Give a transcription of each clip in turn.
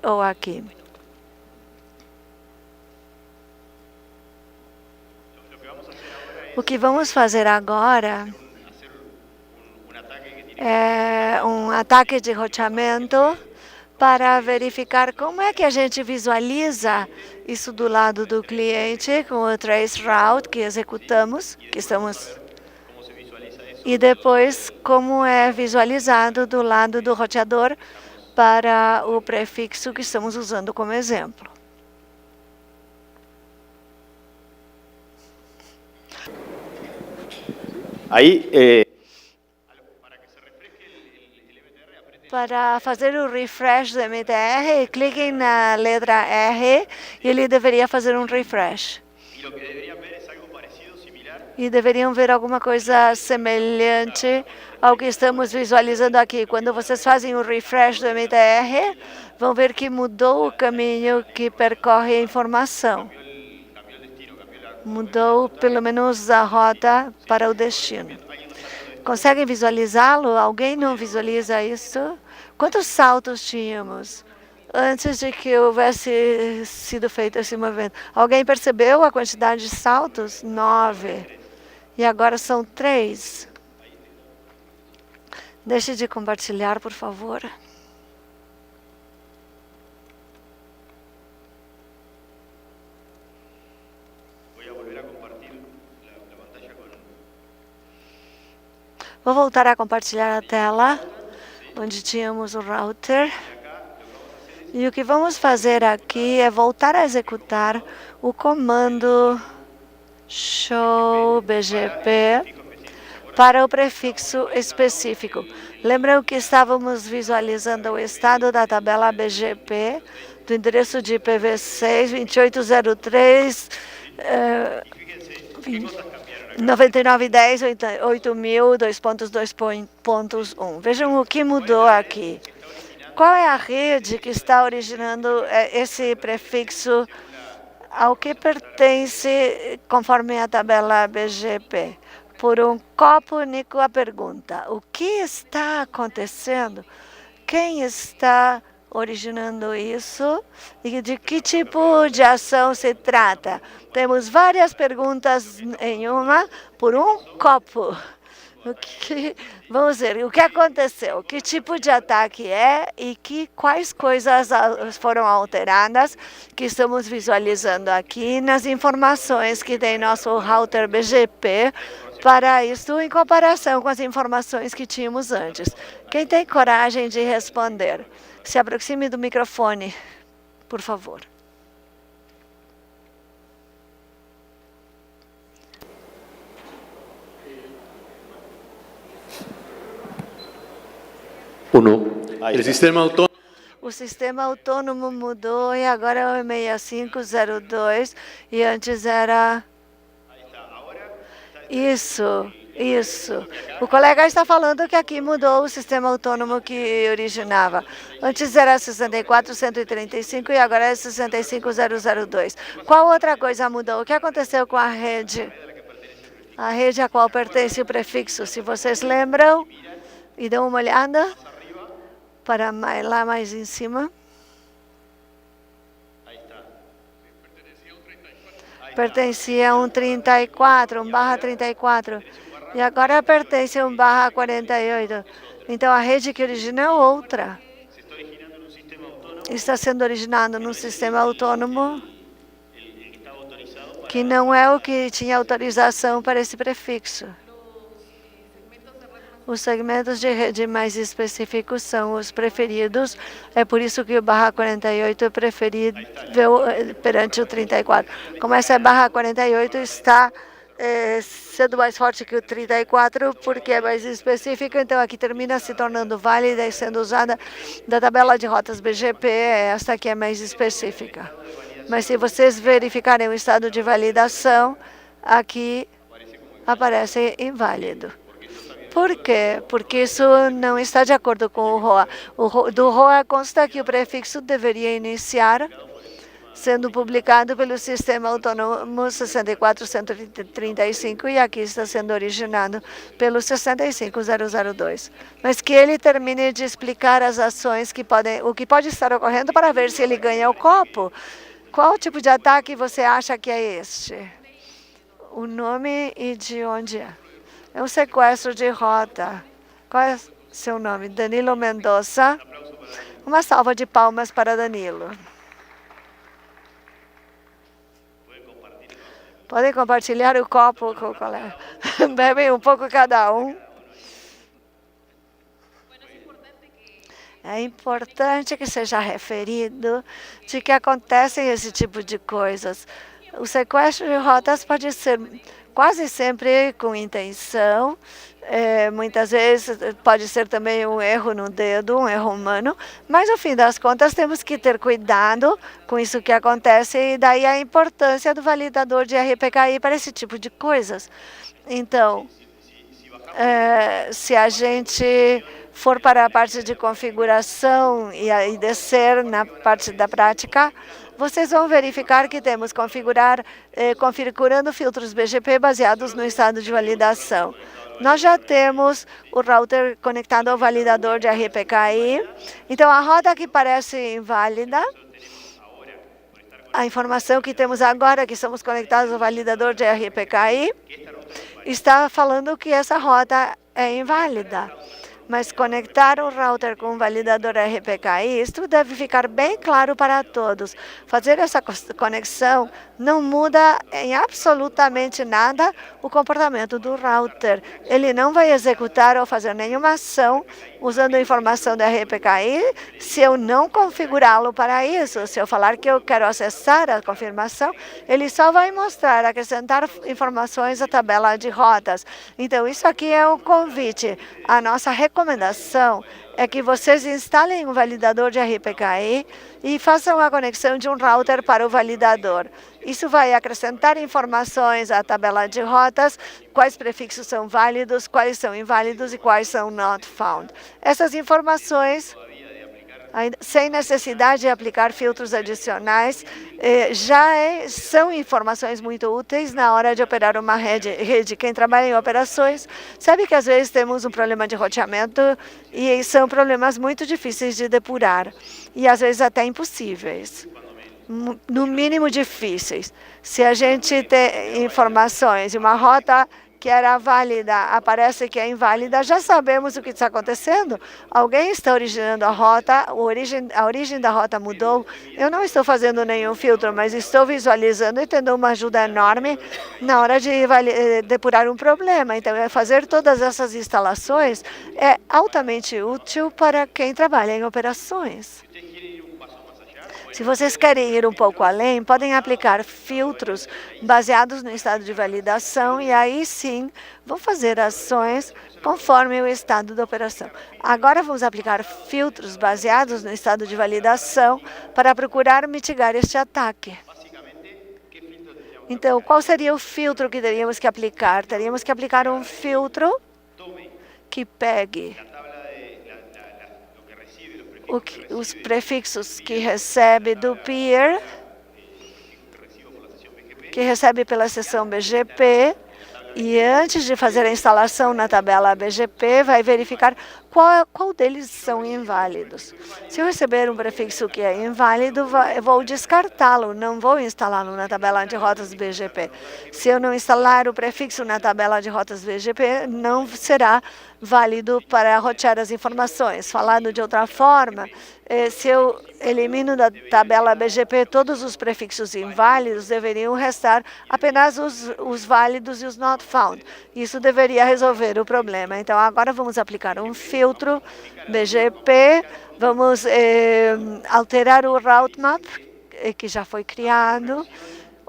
ou aqui? O que vamos fazer agora é um ataque de roteamento para verificar como é que a gente visualiza isso do lado do cliente com o traceroute que executamos, e depois como é visualizado do lado do roteador para o prefixo que estamos usando como exemplo. Aí, para fazer o refresh do MTR, cliquem na letra R e ele deveria fazer um refresh. E deveriam ver alguma coisa semelhante ao que estamos visualizando aqui. Quando vocês fazem o refresh do MTR, vão ver que mudou o caminho que percorre a informação. Mudou pelo menos a rota para o destino. Conseguem visualizá-lo? Alguém não visualiza isso? Quantos saltos tínhamos antes de que houvesse sido feito esse movimento? Alguém percebeu a quantidade de saltos? 9. E agora são 3. Deixe de compartilhar, por favor. Vou voltar a compartilhar a tela, onde tínhamos o router. E o que vamos fazer aqui é voltar a executar o comando show BGP para o prefixo específico. Lembram que estávamos visualizando o estado da tabela BGP do endereço de IPv6 2803 9910 8000 2.2.1. Vejam o que mudou aqui. Qual é a rede que está originando esse prefixo ao que pertence conforme a tabela BGP? Por um copo único a pergunta: o que está acontecendo? Quem está originando isso e de que tipo de ação se trata? Temos várias perguntas em uma por um copo. Vamos ver o que aconteceu, que tipo de ataque é e quais coisas foram alteradas que estamos visualizando aqui nas informações que tem nosso router BGP para isso em comparação com as informações que tínhamos antes. Quem tem coragem de responder? Se aproxime do microfone, por favor. O sistema autônomo mudou e agora é o 6502 e antes era... Isso. O colega está falando que aqui mudou o sistema autônomo que originava. Antes era 64135 e agora é 65002. Qual outra coisa mudou? O que aconteceu com a rede? A rede a qual pertence o prefixo, se vocês lembram, e dão uma olhada para lá mais em cima. Pertencia a um 34, um barra 34. E agora pertence a um barra 48. Então, a rede que origina é outra. Está sendo originado num sistema autônomo que não é o que tinha autorização para esse prefixo. Os segmentos de rede mais específicos são os preferidos. É por isso que o barra 48 é preferível perante o 34. Como essa barra 48 está sendo mais forte que o 34, porque é mais específico, então aqui termina se tornando válida e sendo usada da tabela de rotas BGP, esta que é mais específica. Mas se vocês verificarem o estado de validação, aqui aparece inválido. Por quê? Porque isso não está de acordo com o ROA. Do ROA consta que o prefixo deveria iniciar sendo publicado pelo Sistema Autônomo 64135 e aqui está sendo originado pelo 65002. Mas que ele termine de explicar as ações o que pode estar ocorrendo para ver se ele ganha o copo. Qual tipo de ataque você acha que é este? O nome e de onde é? É um sequestro de rota. Qual é seu nome? Danilo Mendonça. Uma salva de palmas para Danilo. Podem compartilhar o copo com o colega. Bebem um pouco cada um. É importante que seja referido de que acontecem esse tipo de coisas. O sequestro de rotas pode ser quase sempre com intenção, muitas vezes pode ser também um erro no dedo, um erro humano, mas no fim das contas temos que ter cuidado com isso que acontece e daí a importância do validador de RPKI para esse tipo de coisas. Então, se a gente for para a parte de configuração e aí descer na parte da prática, vocês vão verificar que temos configurando filtros BGP baseados no estado de validação. Nós já temos o router conectado ao validador de RPKI. Então, a rota que parece inválida, a informação que temos agora que estamos conectados ao validador de RPKI, está falando que essa rota é inválida. Mas conectar o router com o validador RPKI, isso deve ficar bem claro para todos. Fazer essa conexão não muda em absolutamente nada o comportamento do router. Ele não vai executar ou fazer nenhuma ação usando a informação da RPKI se eu não configurá-lo para isso. Se eu falar que eu quero acessar a confirmação, ele só vai mostrar, acrescentar informações à tabela de rotas. Então, isso aqui é um convite. A nossa recomendação é que vocês instalem um validador de RPKI e façam a conexão de um router para o validador. Isso vai acrescentar informações à tabela de rotas, quais prefixos são válidos, quais são inválidos e quais são not found. Essas informações, sem necessidade de aplicar filtros adicionais, são informações muito úteis na hora de operar uma rede. Quem trabalha em operações sabe que às vezes temos um problema de roteamento e são problemas muito difíceis de depurar e às vezes até impossíveis. No mínimo difíceis. Se a gente tem informações de uma rota que era válida, aparece que é inválida, já sabemos o que está acontecendo. Alguém está originando a rota, a origem da rota mudou. Eu não estou fazendo nenhum filtro, mas estou visualizando e tendo uma ajuda enorme na hora de depurar um problema. Então, fazer todas essas instalações é altamente útil para quem trabalha em operações. Se vocês querem ir um pouco além, podem aplicar filtros baseados no estado de validação e aí sim vão fazer ações conforme o estado da operação. Agora vamos aplicar filtros baseados no estado de validação para procurar mitigar este ataque. Então, qual seria o filtro que teríamos que aplicar? Teríamos que aplicar um filtro que pegue os prefixos que recebe do peer, que recebe pela seção BGP, e antes de fazer a instalação na tabela BGP, vai verificar qual deles são inválidos. Se eu receber um prefixo que é inválido, eu vou descartá-lo, não vou instalá-lo na tabela de rotas BGP. Se eu não instalar o prefixo na tabela de rotas BGP, não será válido para rotear as informações. Falando de outra forma, se eu elimino da tabela BGP todos os prefixos inválidos, deveriam restar apenas os válidos e os not found. Isso deveria resolver o problema. Então, agora vamos aplicar um filtro BGP, vamos alterar o route map, que já foi criado,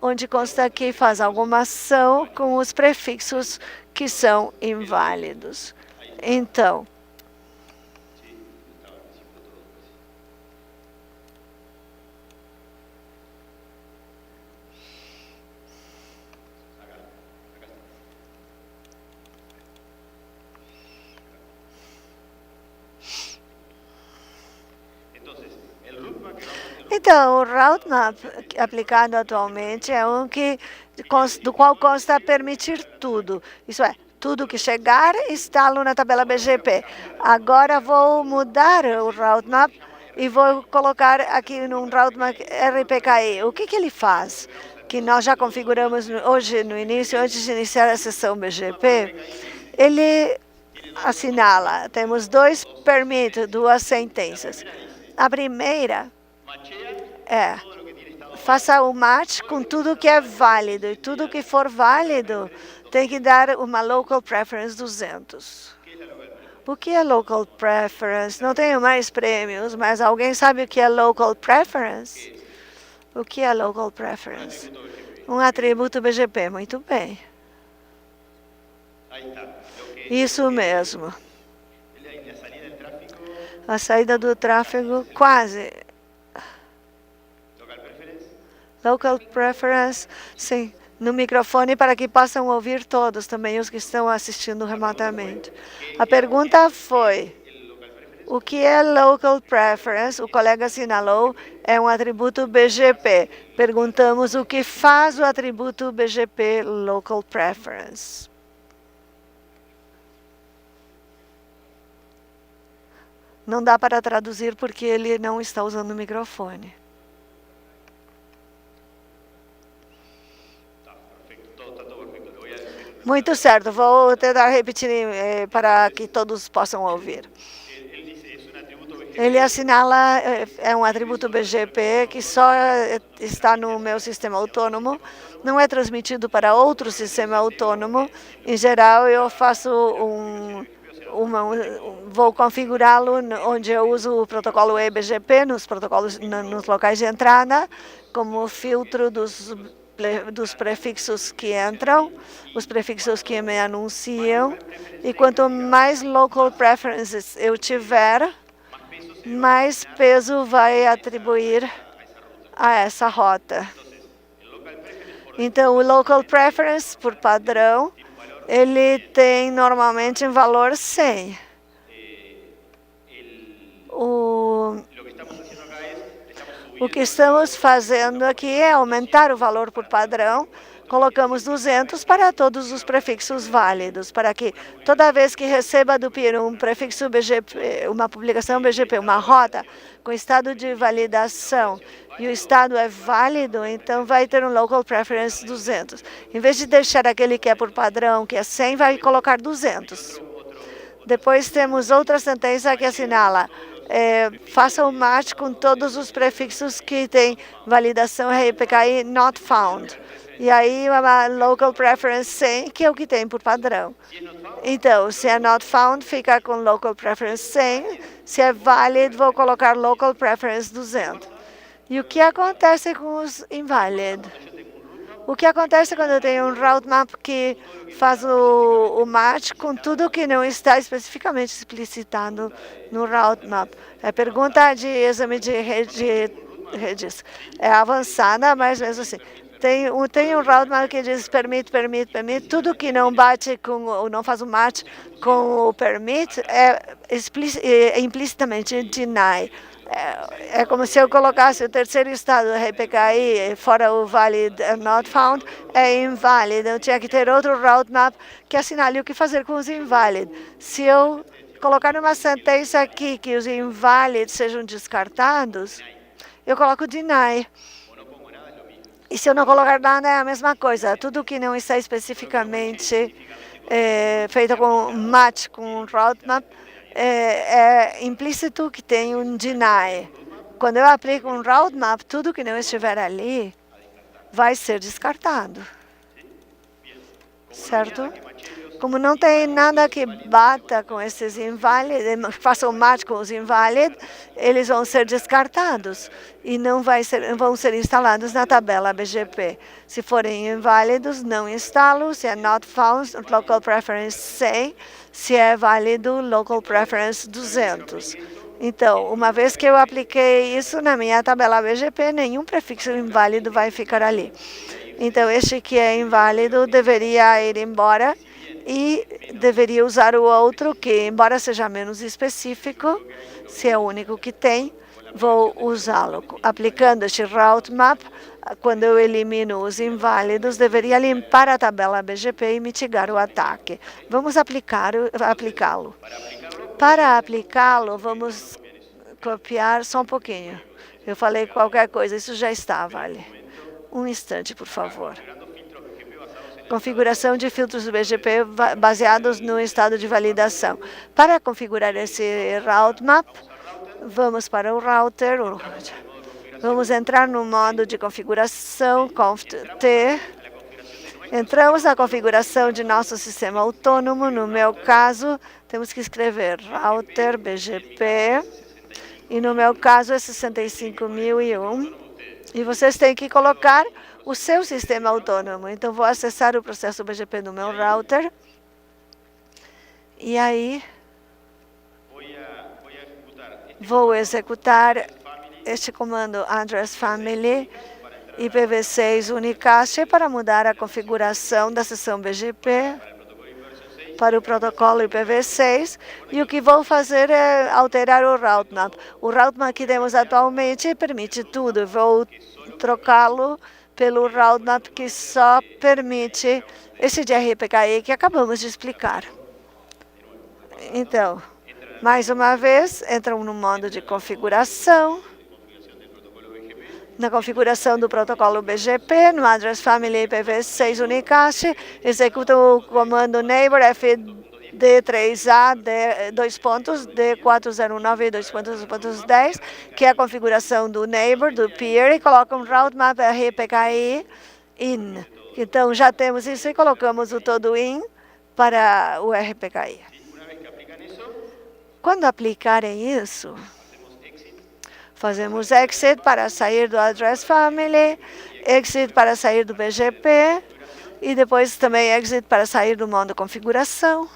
onde consta que faz alguma ação com os prefixos que são inválidos. Então, Então, o roadmap aplicado atualmente é um do qual consta permitir tudo. Isso é, tudo que chegar, instalo na tabela BGP. Agora vou mudar o roadmap e vou colocar aqui num roadmap RPKI. O que ele faz? Que nós já configuramos hoje no início, antes de iniciar a sessão BGP, ele assinala, temos dois permit, duas sentenças. A primeira é, faça o match com tudo que é válido, e tudo que for válido tem que dar uma local preference 200. O que é local preference? Não tenho mais prêmios, mas alguém sabe o que é local preference? O que é local preference? Um atributo BGP, muito bem. Isso mesmo. A saída do tráfego, quase. Local preference, sim, no microfone para que possam ouvir todos, também os que estão assistindo remotamente. A pergunta foi, o que é local preference? O colega assinalou, é um atributo BGP. Perguntamos o que faz o atributo BGP local preference. Não dá para traduzir porque ele não está usando o microfone. Muito certo, vou tentar repetir para que todos possam ouvir. Ele assinala, é um atributo BGP que só está no meu sistema autônomo, não é transmitido para outro sistema autônomo. Em geral, eu faço vou configurá-lo onde eu uso o protocolo eBGP nos locais de entrada, como filtro dos prefixos que entram, os prefixos que me anunciam. E quanto mais local preferences eu tiver, mais peso vai atribuir a essa rota. Então, o local preference, por padrão, ele tem normalmente um valor 100. O que estamos fazendo aqui é aumentar o valor por padrão. Colocamos 200 para todos os prefixos válidos, para que toda vez que receba do peer um prefixo BGP, uma publicação BGP, uma rota com estado de validação, e o estado é válido, então vai ter um local preference 200. Em vez de deixar aquele que é por padrão, que é 100, vai colocar 200. Depois temos outra sentença que assinala, faça o match com todos os prefixos que têm validação RPKI not found. E aí, uma local preference 100, que é o que tem por padrão. Então, se é not found, fica com local preference 100. Se é valid, vou colocar local preference 200. E o que acontece com os invalid? O que acontece quando eu tenho um route map que faz o match com tudo que não está especificamente explicitado no route map? É pergunta de exame de redes. É avançada, mas mesmo assim. Tem um route map que diz permit. Tudo que não bate ou não faz o match com o permit é implicitamente deny. É como se eu colocasse o terceiro estado do RPKI, fora o valid not found, é inválido. Eu tinha que ter outro route map que assinale o que fazer com os inválidos. Se eu colocar numa sentença aqui que os inválidos sejam descartados, eu coloco deny. E se eu não colocar nada, é a mesma coisa. Tudo que não está especificamente feito com match com route map, é implícito que tem um deny. Quando eu aplico um route map, tudo que não estiver ali vai ser descartado. Certo? Como não tem nada que bata com esses inválidos, faça um match com os inválidos, eles vão ser descartados e não vão ser instalados na tabela BGP. Se forem inválidos, não instalo. Se é not found, local preference 100. Se é válido, local preference 200. Então, uma vez que eu apliquei isso na minha tabela BGP, nenhum prefixo inválido vai ficar ali. Então, este que é inválido deveria ir embora e deveria usar o outro que, embora seja menos específico, se é o único que tem, vou usá-lo. Aplicando este route map, quando eu elimino os inválidos, deveria limpar a tabela BGP e mitigar o ataque. Vamos aplicá-lo. Para aplicá-lo, vamos copiar só um pouquinho. Eu falei qualquer coisa, isso já está, vale. Um instante, por favor. Configuração de filtros do BGP baseados no estado de validação. Para configurar esse route map, vamos para o router. Vamos entrar no modo de configuração, conft-t. Entramos na configuração de nosso sistema autônomo. No meu caso, temos que escrever router BGP. E no meu caso é 65001. E vocês têm que colocar o seu sistema autônomo. Então, vou acessar o processo BGP no meu router. E aí, vou executar este comando address family IPv6 unicast para mudar a configuração da seção BGP para o protocolo IPv6, e o que vou fazer é alterar o route map. O route map que temos atualmente permite tudo. Vou trocá-lo pelo route map que só permite esse de RPKI que acabamos de explicar. Então, mais uma vez, entram no modo de configuração. Na configuração do protocolo BGP, no address family IPv6 unicast, executa o comando neighbor fd3a d409 2.10, que é a configuração do neighbor, do peer, e coloca um route map RPKI in. Então, já temos isso e colocamos o todo in para o RPKI. Quando aplicarem isso, fazemos exit para sair do address family, exit para sair do BGP e depois também exit para sair do modo configuração.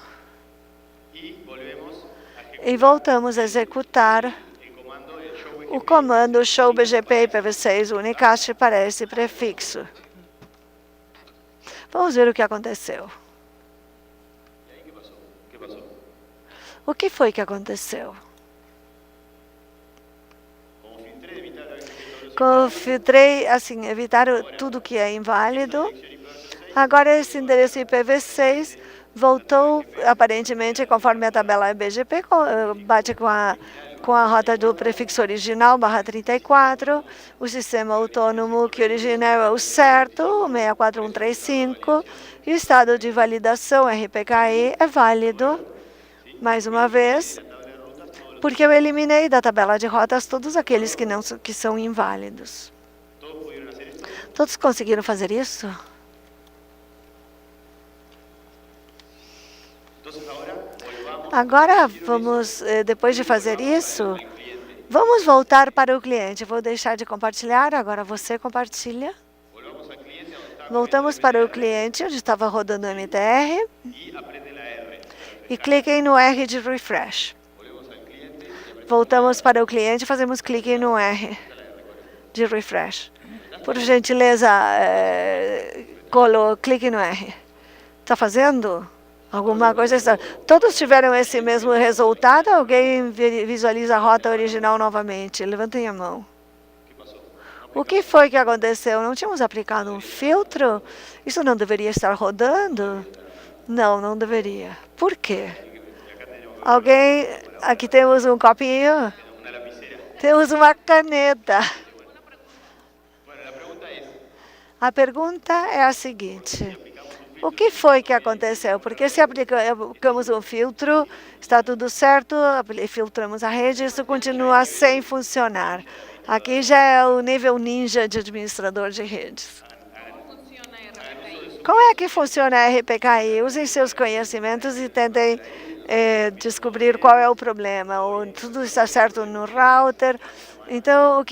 E voltamos a executar o comando show BGP IPv6 unicast para esse prefixo. Vamos ver o que aconteceu. O que foi que aconteceu? Filtrei, assim, evitar tudo que é inválido. Agora esse endereço IPv6 voltou, aparentemente, conforme a tabela BGP, bate com a rota do prefixo original, /34. O sistema autônomo que origina é o certo, o 64135. E o estado de validação, RPKI, é válido, mais uma vez, porque eu eliminei da tabela de rotas todos aqueles que são inválidos. Todos conseguiram fazer isso? Agora, vamos, depois de fazer isso, vamos voltar para o cliente. Vou deixar de compartilhar, agora você compartilha. Voltamos para o cliente, onde estava rodando o MTR. E cliquem no R de refresh. Voltamos para o cliente e fazemos clique no R de refresh. Por gentileza, clique no R. Está fazendo alguma coisa? Todos tiveram esse mesmo resultado? Alguém visualiza a rota original novamente? Levantem a mão. O que foi que aconteceu? Não tínhamos aplicado um filtro? Isso não deveria estar rodando? Não, não deveria. Por quê? Alguém... Aqui temos um copinho. Temos uma caneta. A pergunta é a seguinte. O que foi que aconteceu? Porque se aplicamos um filtro, está tudo certo, filtramos a rede, isso continua sem funcionar. Aqui já é o nível ninja de administrador de redes. Como é que funciona a RPKI? Usem seus conhecimentos e tentem descobrir qual é o problema. Tudo está certo no router. Então,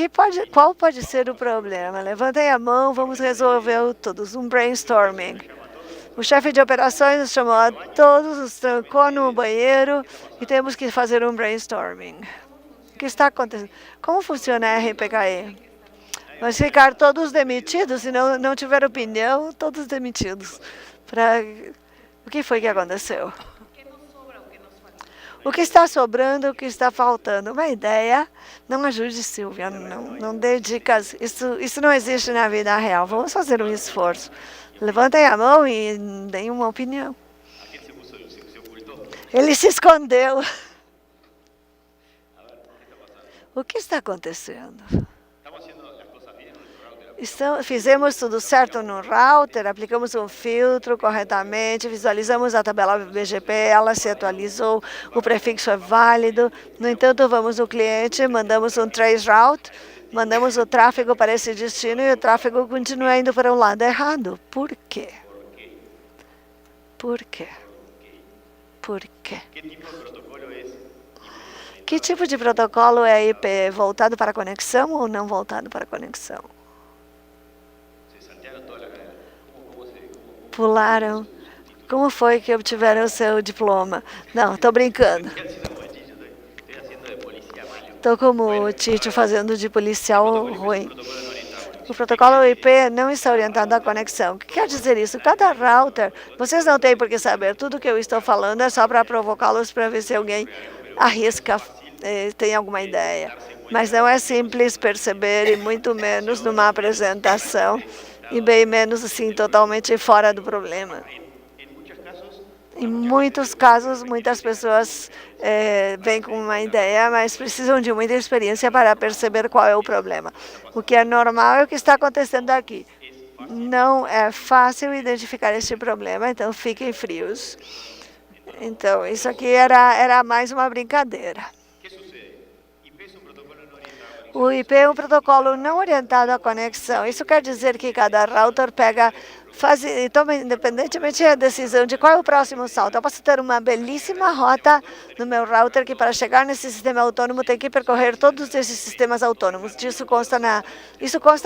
qual pode ser o problema? Levantem a mão, vamos resolver todos. Um brainstorming. O chefe de operações nos chamou a todos, nos trancou no banheiro e temos que fazer um brainstorming. O que está acontecendo? Como funciona a RPKI? Vamos ficar todos demitidos, se não tiver opinião, todos demitidos. O que foi que aconteceu? O que está sobrando, o que está faltando. Uma ideia. Não ajude, Silvia. Não dê dicas. Isso não existe na vida real. Vamos fazer um esforço. Levantem a mão e deem uma opinião. Ele se escondeu. O que está acontecendo? Fizemos tudo certo no router, aplicamos um filtro corretamente, visualizamos a tabela BGP, ela se atualizou, o prefixo é válido. No entanto, vamos no cliente, mandamos um traceroute, mandamos o tráfego para esse destino e o tráfego continua indo para o lado errado. Por quê? Por quê? Por quê? Que tipo de protocolo é IP? Voltado para conexão ou não voltado para conexão? Pularam. Como foi que obtiveram o seu diploma? Não, estou brincando. Estou como o Tito fazendo de policial ruim. O protocolo IP não está orientado à conexão. O que quer dizer isso? Cada router, vocês não têm por que saber. Tudo que eu estou falando é só para provocá-los para ver se alguém arrisca, tem alguma ideia. Mas não é simples perceber, e muito menos numa apresentação, e bem menos assim, totalmente fora do problema. Em muitos casos, muitas pessoas vêm com uma ideia, mas precisam de muita experiência para perceber qual é o problema. O que é normal é o que está acontecendo aqui. Não é fácil identificar este problema, então fiquem frios. Então, isso aqui era mais uma brincadeira. O IP é um protocolo não orientado à conexão. Isso quer dizer que cada router toma independentemente a decisão de qual é o próximo salto. Eu posso ter uma belíssima rota no meu router que para chegar nesse sistema autônomo tem que percorrer todos esses sistemas autônomos. Isso consta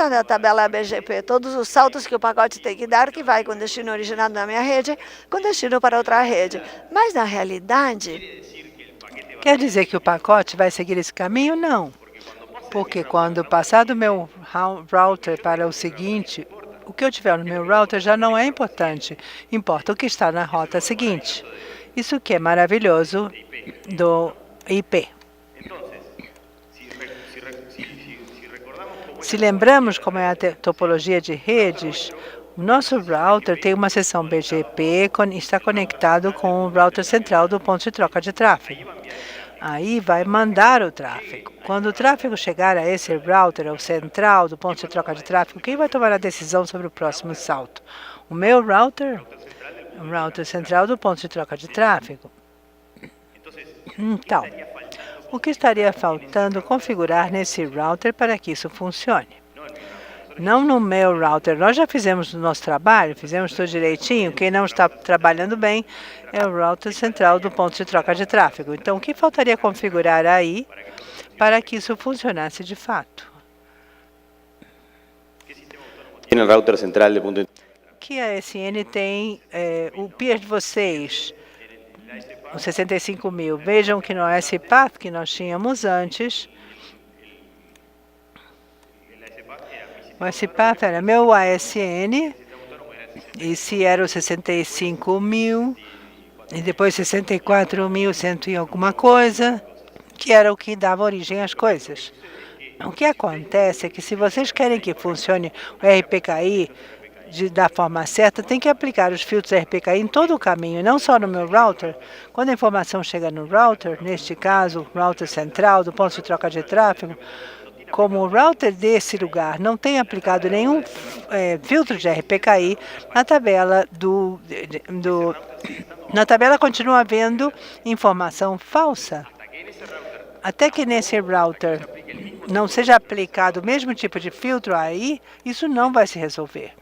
na tabela BGP. Todos os saltos que o pacote tem que dar, que vai com destino originado na minha rede, com destino para outra rede. Mas na realidade... Quer dizer que o pacote vai seguir esse caminho? Não. Porque quando passar do meu router para o seguinte, o que eu tiver no meu router já não é importante. Importa o que está na rota seguinte. Isso que é maravilhoso do IP. Se lembramos como é a topologia de redes, o nosso router tem uma seção BGP e está conectado com o router central do ponto de troca de tráfego. Aí vai mandar o tráfego. Quando o tráfego chegar a esse router, ao central do ponto de troca de tráfego, quem vai tomar a decisão sobre o próximo salto? O meu router? O router central do ponto de troca de tráfego? Então, o que estaria faltando configurar nesse router para que isso funcione? Não no meu router. Nós já fizemos o nosso trabalho, fizemos tudo direitinho. Quem não está trabalhando bem é o router central do ponto de troca de tráfego. Então, o que faltaria configurar aí para que isso funcionasse de fato? Tem o router central de ponto de... Que a SN tem o peer de vocês, os 65 mil. Vejam que no SPath que nós tínhamos antes, o SPath era meu ASN, e se era os 65 mil, e depois 64.100 e alguma coisa, que era o que dava origem às coisas. O que acontece é que se vocês querem que funcione o RPKI da forma certa, tem que aplicar os filtros RPKI em todo o caminho, não só no meu router. Quando a informação chega no router, neste caso, o router central do ponto de troca de tráfego, como o router desse lugar não tem aplicado nenhum filtro de RPKI, na tabela continua havendo informação falsa. Até que nesse router não seja aplicado o mesmo tipo de filtro aí, isso não vai se resolver.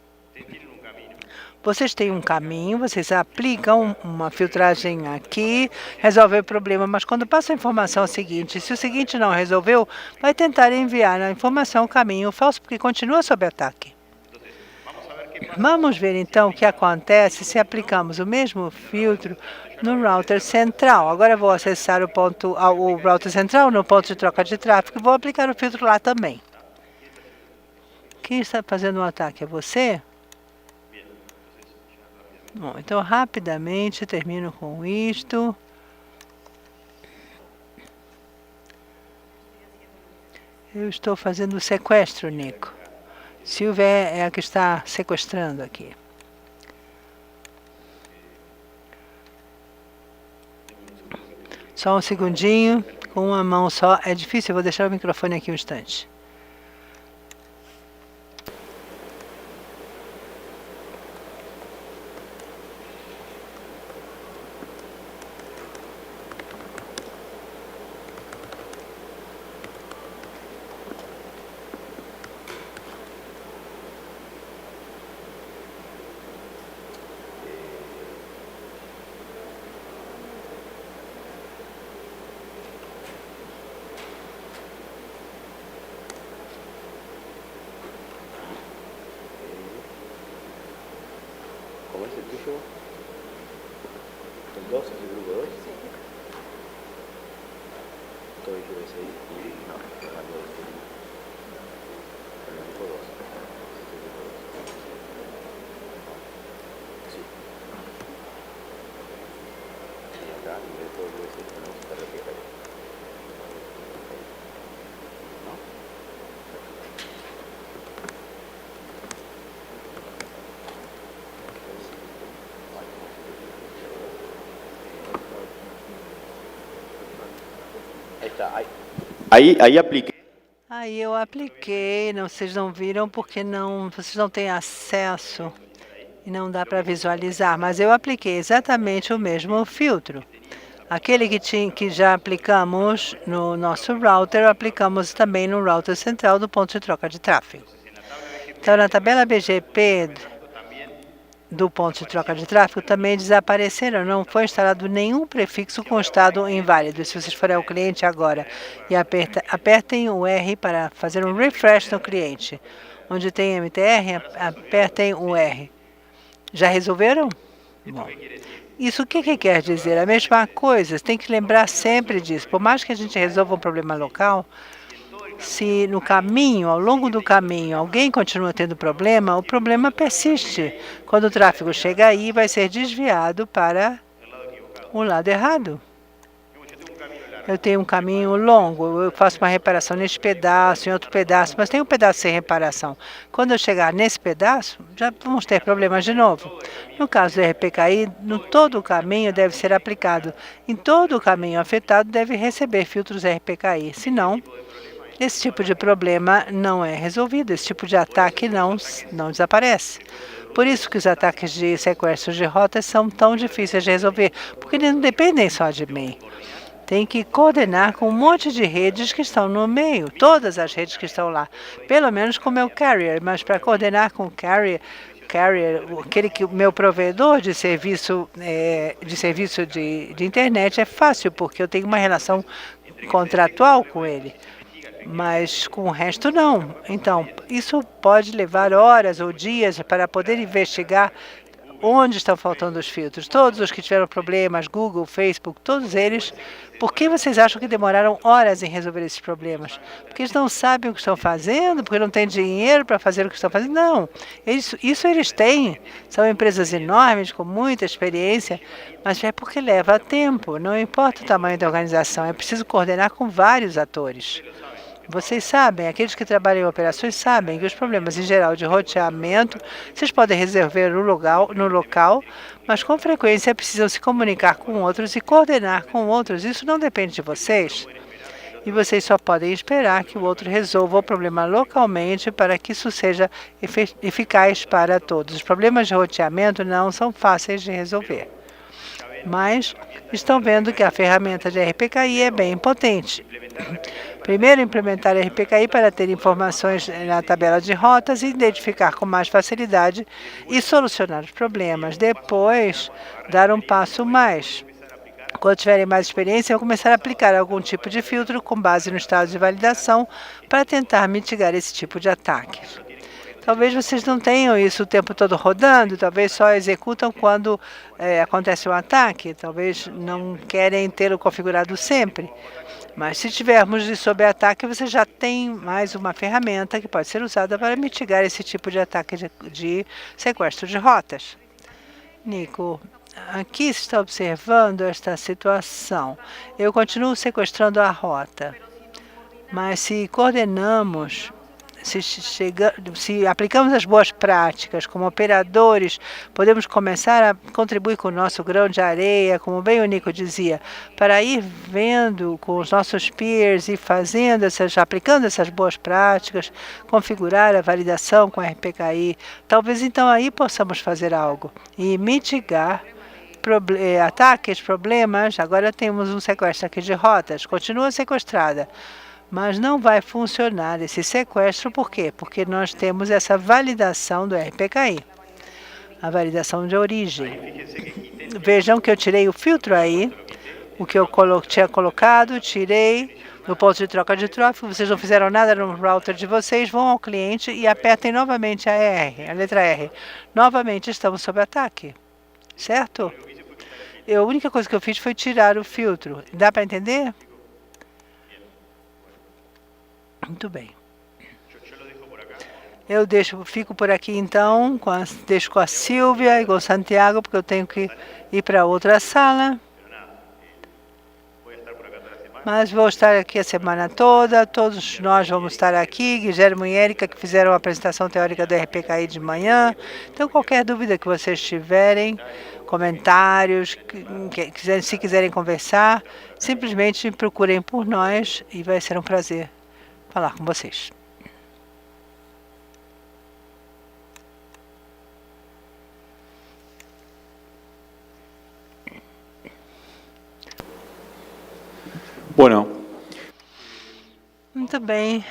Vocês têm um caminho, vocês aplicam uma filtragem aqui, resolve o problema, mas quando passa a informação seguinte, se o seguinte não resolveu, vai tentar enviar a informação o caminho falso, porque continua sob ataque. Vamos ver então o que acontece se aplicamos o mesmo filtro no router central. Agora vou acessar o router central no ponto de troca de tráfego e vou aplicar o filtro lá também. Quem está fazendo um ataque? É você? Bom, então rapidamente termino com isto. Eu estou fazendo sequestro, Nico. Silvia é a que está sequestrando aqui. Só um segundinho, com uma mão só. É difícil, eu vou deixar o microfone aqui um instante. ¿Cómo es el tuyo? ¿El 2 es el grupo 2? Sí. Todo el USI y no, hablando del grupo 2. Sí. Y acá, en vez de todo el USI, tenemos esta réplica. ¿No? Aí apliquei. Aí eu apliquei, não, vocês não viram porque vocês não têm acesso e não dá para visualizar, mas eu apliquei exatamente o mesmo filtro. Aquele que já aplicamos no nosso router, aplicamos também no router central do ponto de troca de tráfego. Então, na tabela BGP do ponto de troca de tráfego também desapareceram. Não foi instalado nenhum prefixo com estado inválido. Se vocês forem ao cliente agora e apertem o R para fazer um refresh no cliente, onde tem MTR, apertem o R. Já resolveram? Bom. Isso o que quer dizer? A mesma coisa, você tem que lembrar sempre disso. Por mais que a gente resolva um problema local, se no caminho, ao longo do caminho, alguém continua tendo problema, o problema persiste. Quando o tráfego chega aí, vai ser desviado para o lado errado. Eu tenho um caminho longo, eu faço uma reparação neste pedaço, em outro pedaço, mas tem um pedaço sem reparação. Quando eu chegar nesse pedaço, já vamos ter problemas de novo. No caso do RPKI, no todo o caminho deve ser aplicado. Em todo o caminho afetado, deve receber filtros RPKI. Senão, esse tipo de problema não é resolvido, esse tipo de ataque não desaparece. Por isso que os ataques de sequestro de rotas são tão difíceis de resolver, porque eles não dependem só de mim. Tem que coordenar com um monte de redes que estão no meio, todas as redes que estão lá, pelo menos com o meu carrier, mas para coordenar com o carrier, aquele que o meu provedor de serviço de internet é fácil, porque eu tenho uma relação contratual com ele. Mas com o resto não. Então, isso pode levar horas ou dias para poder investigar onde estão faltando os filtros. Todos os que tiveram problemas, Google, Facebook, todos eles, por que vocês acham que demoraram horas em resolver esses problemas? Porque eles não sabem o que estão fazendo, porque não têm dinheiro para fazer o que estão fazendo? Não, isso eles têm. São empresas enormes, com muita experiência, mas é porque leva tempo, não importa o tamanho da organização, é preciso coordenar com vários atores. Vocês sabem, aqueles que trabalham em operações sabem que os problemas em geral de roteamento, vocês podem resolver no local, mas com frequência precisam se comunicar com outros e coordenar com outros. Isso não depende de vocês. E vocês só podem esperar que o outro resolva o problema localmente para que isso seja eficaz para todos. Os problemas de roteamento não são fáceis de resolver. Mas estão vendo que a ferramenta de RPKI é bem potente. Primeiro, implementar RPKI para ter informações na tabela de rotas, identificar com mais facilidade e solucionar os problemas. Depois, dar um passo mais. Quando tiverem mais experiência, vão começar a aplicar algum tipo de filtro com base no estado de validação para tentar mitigar esse tipo de ataques. Talvez vocês não tenham isso o tempo todo rodando, talvez só executam quando acontece um ataque, talvez não querem tê-lo configurado sempre. Mas se tivermos isso sob ataque, você já tem mais uma ferramenta que pode ser usada para mitigar esse tipo de ataque de sequestro de rotas. Nico, aqui se está observando esta situação. Eu continuo sequestrando a rota, Mas se coordenamos, se aplicamos as boas práticas como operadores, podemos começar a contribuir com o nosso grão de areia, como bem o Nico dizia, para ir vendo com os nossos peers e aplicando essas boas práticas, configurar a validação com a RPKI. Talvez então aí possamos fazer algo e mitigar ataques, problemas. Agora temos um sequestro aqui de rotas, continua sequestrada. Mas não vai funcionar esse sequestro, por quê? Porque nós temos essa validação do RPKI, a validação de origem. Vejam que eu tirei o filtro aí, o que eu tinha colocado, tirei no ponto de troca de tráfego, vocês não fizeram nada no router de vocês, vão ao cliente e apertem novamente a letra R. Novamente estamos sob ataque, certo? A única coisa que eu fiz foi tirar o filtro. Dá para entender? Muito bem. Eu fico por aqui então, deixo com a Silvia e com o Santiago, porque eu tenho que ir para outra sala. Mas vou estar aqui a semana toda, todos nós vamos estar aqui, Guilherme e Érica, que fizeram a apresentação teórica do RPKI de manhã. Então, qualquer dúvida que vocês tiverem, comentários, se quiserem conversar, simplesmente procurem por nós e vai ser um prazer falar com vocês. Muito bem.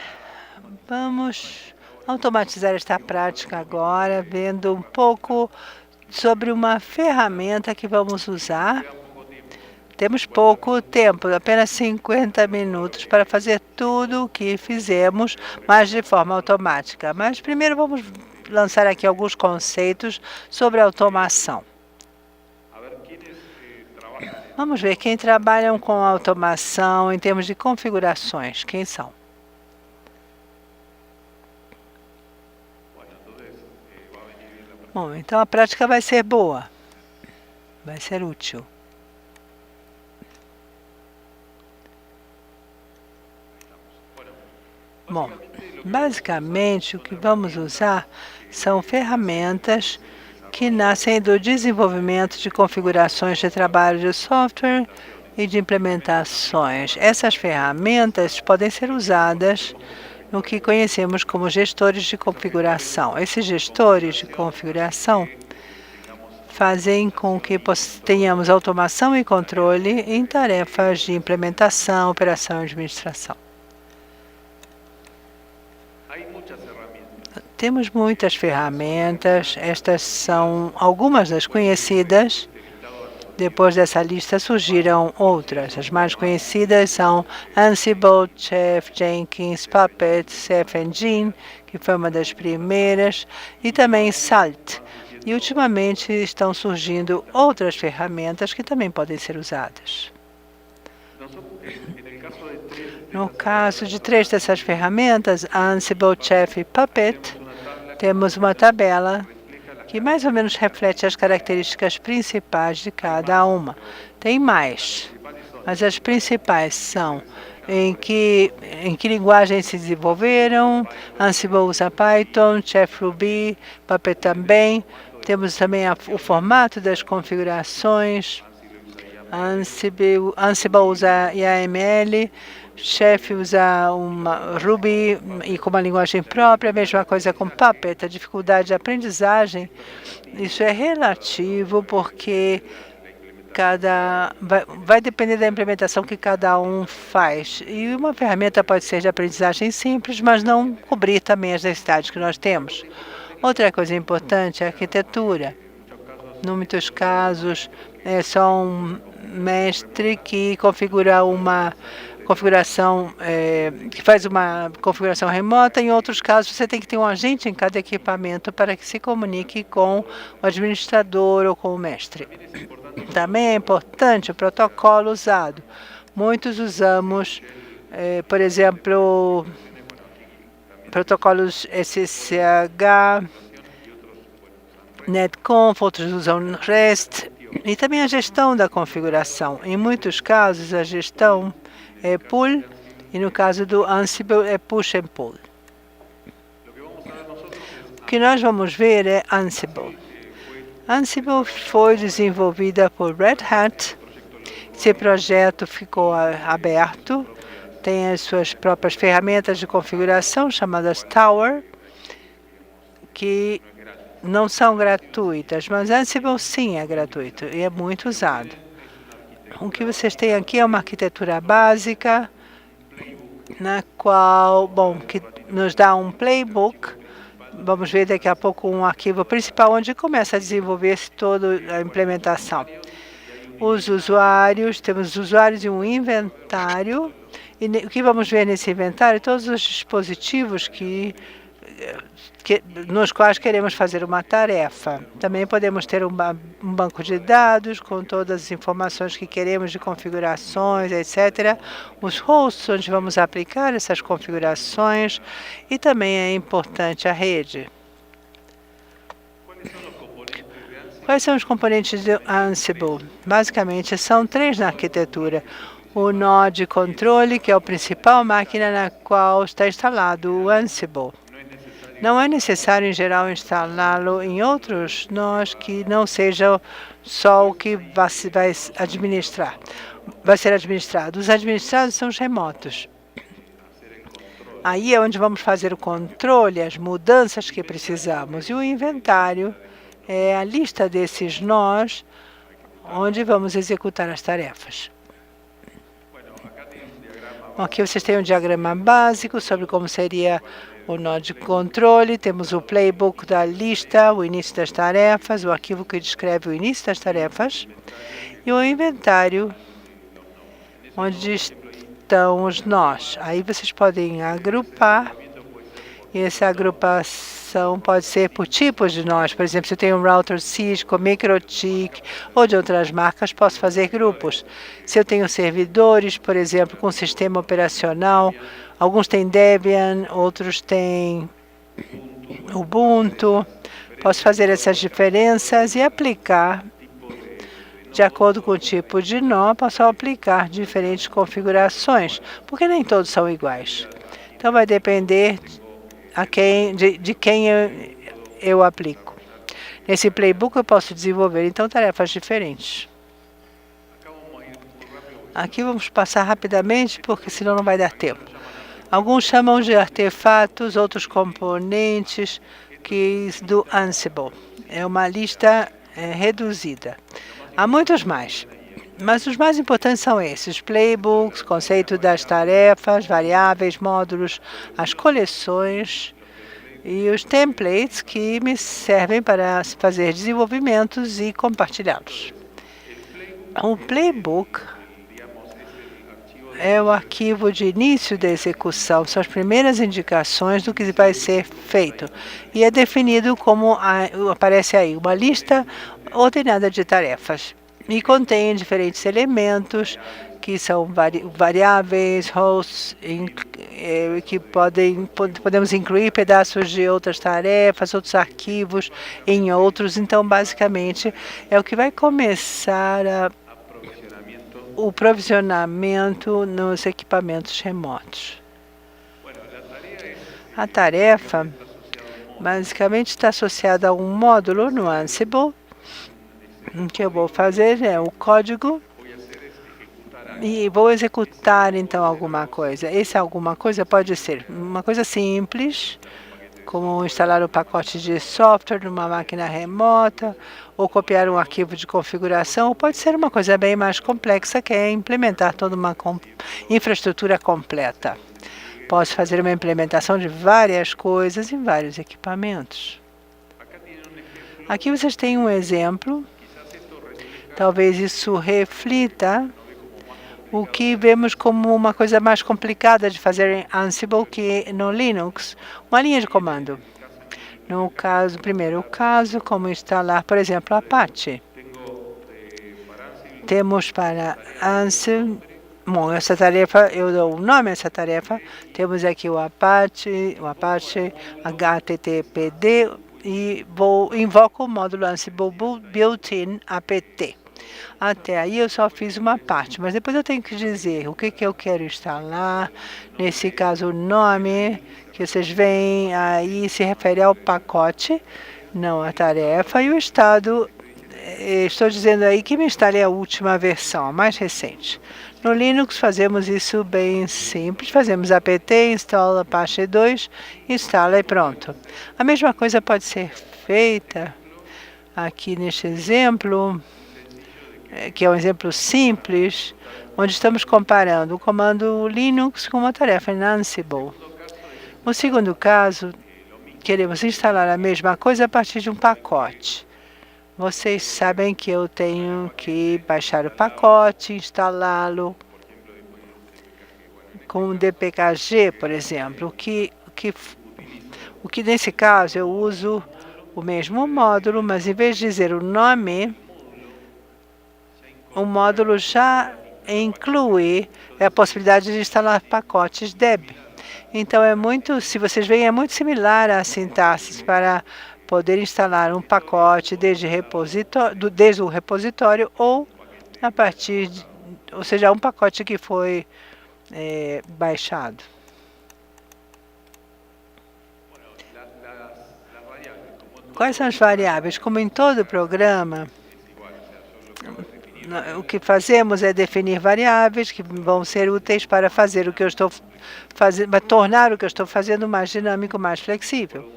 Vamos automatizar esta prática agora, vendo um pouco sobre uma ferramenta que vamos usar. Temos pouco tempo, apenas 50 minutos para fazer tudo o que fizemos, mas de forma automática. Mas primeiro vamos lançar aqui alguns conceitos sobre automação. Vamos ver quem trabalham com automação em termos de configurações. Quem são? Bom, então a prática vai ser boa. Vai ser útil. Bom, basicamente o que vamos usar são ferramentas que nascem do desenvolvimento de configurações de trabalho de software e de implementações. Essas ferramentas podem ser usadas no que conhecemos como gestores de configuração. Esses gestores de configuração fazem com que tenhamos automação e controle em tarefas de implementação, operação e administração. Temos muitas ferramentas, estas são algumas das conhecidas. Depois dessa lista surgiram outras. As mais conhecidas são Ansible, Chef, Jenkins, Puppet, CFengine, que foi uma das primeiras, e também Salt. E ultimamente estão surgindo outras ferramentas que também podem ser usadas. No caso de 3 dessas ferramentas, Ansible, Chef e Puppet, temos uma tabela que mais ou menos reflete as características principais de cada uma. Tem mais, mas as principais são em que linguagem se desenvolveram. Ansible usa Python, Chef Ruby, Puppet também. Temos também o formato das configurações. Ansible usa YAML, Chef usa uma Ruby e com uma linguagem própria, a mesma coisa com Puppet. A dificuldade de aprendizagem, isso é relativo porque vai depender da implementação que cada um faz. E uma ferramenta pode ser de aprendizagem simples, mas não cobrir também as necessidades que nós temos. Outra coisa importante é a arquitetura. Em muitos casos, é só um mestre que configura uma configuração, que faz uma configuração remota. Em outros casos, você tem que ter um agente em cada equipamento para que se comunique com o administrador ou com o mestre. Também é importante o protocolo usado. Muitos usamos, por exemplo, protocolos SSH, Netconf, outros usam REST, e também a gestão da configuração. Em muitos casos, a gestão é pull E no caso do Ansible é push and pull. O que nós vamos ver é Ansible. Ansible foi desenvolvida por Red Hat. Esse projeto ficou aberto, tem as suas próprias ferramentas de configuração chamadas Tower, que não são gratuitas, mas Ansible sim é gratuito e é muito usado. O que vocês têm aqui é uma arquitetura básica, na qual, que nos dá um playbook. Vamos ver daqui a pouco um arquivo principal onde começa a desenvolver toda a implementação. Os usuários, temos usuários e um inventário. E o que vamos ver nesse inventário? Todos os dispositivos nos quais queremos fazer uma tarefa. Também podemos ter um banco de dados com todas as informações que queremos de configurações, etc. Os hosts onde vamos aplicar essas configurações e também é importante a rede. Quais são os componentes do Ansible? Basicamente, são 3 na arquitetura. O nó de controle, que é a principal máquina na qual está instalado o Ansible. Não é necessário, em geral, instalá-lo em outros nós que não sejam só o que vai ser administrado. Os administrados são os remotos. Aí é onde vamos fazer o controle, as mudanças que precisamos. E o inventário é a lista desses nós, onde vamos executar as tarefas. Aqui vocês têm um diagrama básico sobre como seria o nó de controle. Temos o playbook da lista, o início das tarefas, o arquivo que descreve o início das tarefas, e o inventário, onde estão os nós. Aí vocês podem agrupar, e essa agrupação pode ser por tipos de nós. Por exemplo, se eu tenho um router Cisco, MikroTik ou de outras marcas, posso fazer grupos. Se eu tenho servidores, por exemplo, com sistema operacional, alguns têm Debian, outros têm Ubuntu. Posso fazer essas diferenças e aplicar, de acordo com o tipo de nó, posso aplicar diferentes configurações, porque nem todos são iguais. Então, vai depender de quem eu aplico. Nesse playbook, eu posso desenvolver, então, tarefas diferentes. Aqui vamos passar rapidamente, porque senão não vai dar tempo. Alguns chamam de artefatos, outros componentes do Ansible. É uma lista reduzida. Há muitos mais, mas os mais importantes são esses: playbooks, conceito das tarefas, variáveis, módulos, as coleções e os templates que me servem para fazer desenvolvimentos e compartilhá-los. O playbook é o arquivo de início da execução, são as primeiras indicações do que vai ser feito. E é definido como, aparece aí, uma lista ordenada de tarefas. E contém diferentes elementos, que são variáveis, hosts, que podemos incluir pedaços de outras tarefas, outros arquivos em outros. Então, basicamente, é o que vai começar o provisionamento nos equipamentos remotos. A tarefa, basicamente, está associada a um módulo no Ansible. O que eu vou fazer é o código e vou executar, então, alguma coisa. Esse alguma coisa pode ser uma coisa simples, como instalar um pacote de software numa máquina remota, ou copiar um arquivo de configuração, ou pode ser uma coisa bem mais complexa, que é implementar toda uma infraestrutura completa. Posso fazer uma implementação de várias coisas em vários equipamentos. Aqui vocês têm um exemplo. Talvez isso reflita o que vemos como uma coisa mais complicada de fazer em Ansible que no Linux, uma linha de comando. No caso, primeiro caso, como instalar, por exemplo, Apache. Temos para Ansible, essa tarefa, eu dou um nome a essa tarefa. Temos aqui o Apache HTTPD e invoco o módulo Ansible built-in apt. Até aí eu só fiz uma parte, mas depois eu tenho que dizer o que eu quero instalar. Nesse caso, o nome que vocês veem aí se refere ao pacote, não à tarefa, e o estado, estou dizendo aí que me instale a última versão, a mais recente. No Linux fazemos isso bem simples, fazemos apt, instala Apache 2, instala e pronto. A mesma coisa pode ser feita aqui neste exemplo, que é um exemplo simples, onde estamos comparando o comando Linux com uma tarefa em Ansible. No segundo caso, queremos instalar a mesma coisa a partir de um pacote. Vocês sabem que eu tenho que baixar o pacote, instalá-lo com o dpkg, por exemplo, o que nesse caso eu uso o mesmo módulo, mas em vez de dizer o nome, o módulo já inclui a possibilidade de instalar pacotes deb. Então, se vocês veem, é muito similar à sintaxe para poder instalar um pacote desde o repositório ou a partir ou seja, um pacote que foi baixado. Quais são as variáveis? Como em todo programa, o que fazemos é definir variáveis que vão ser úteis para fazer o que eu estou fazendo, para tornar o que eu estou fazendo mais dinâmico, mais flexível.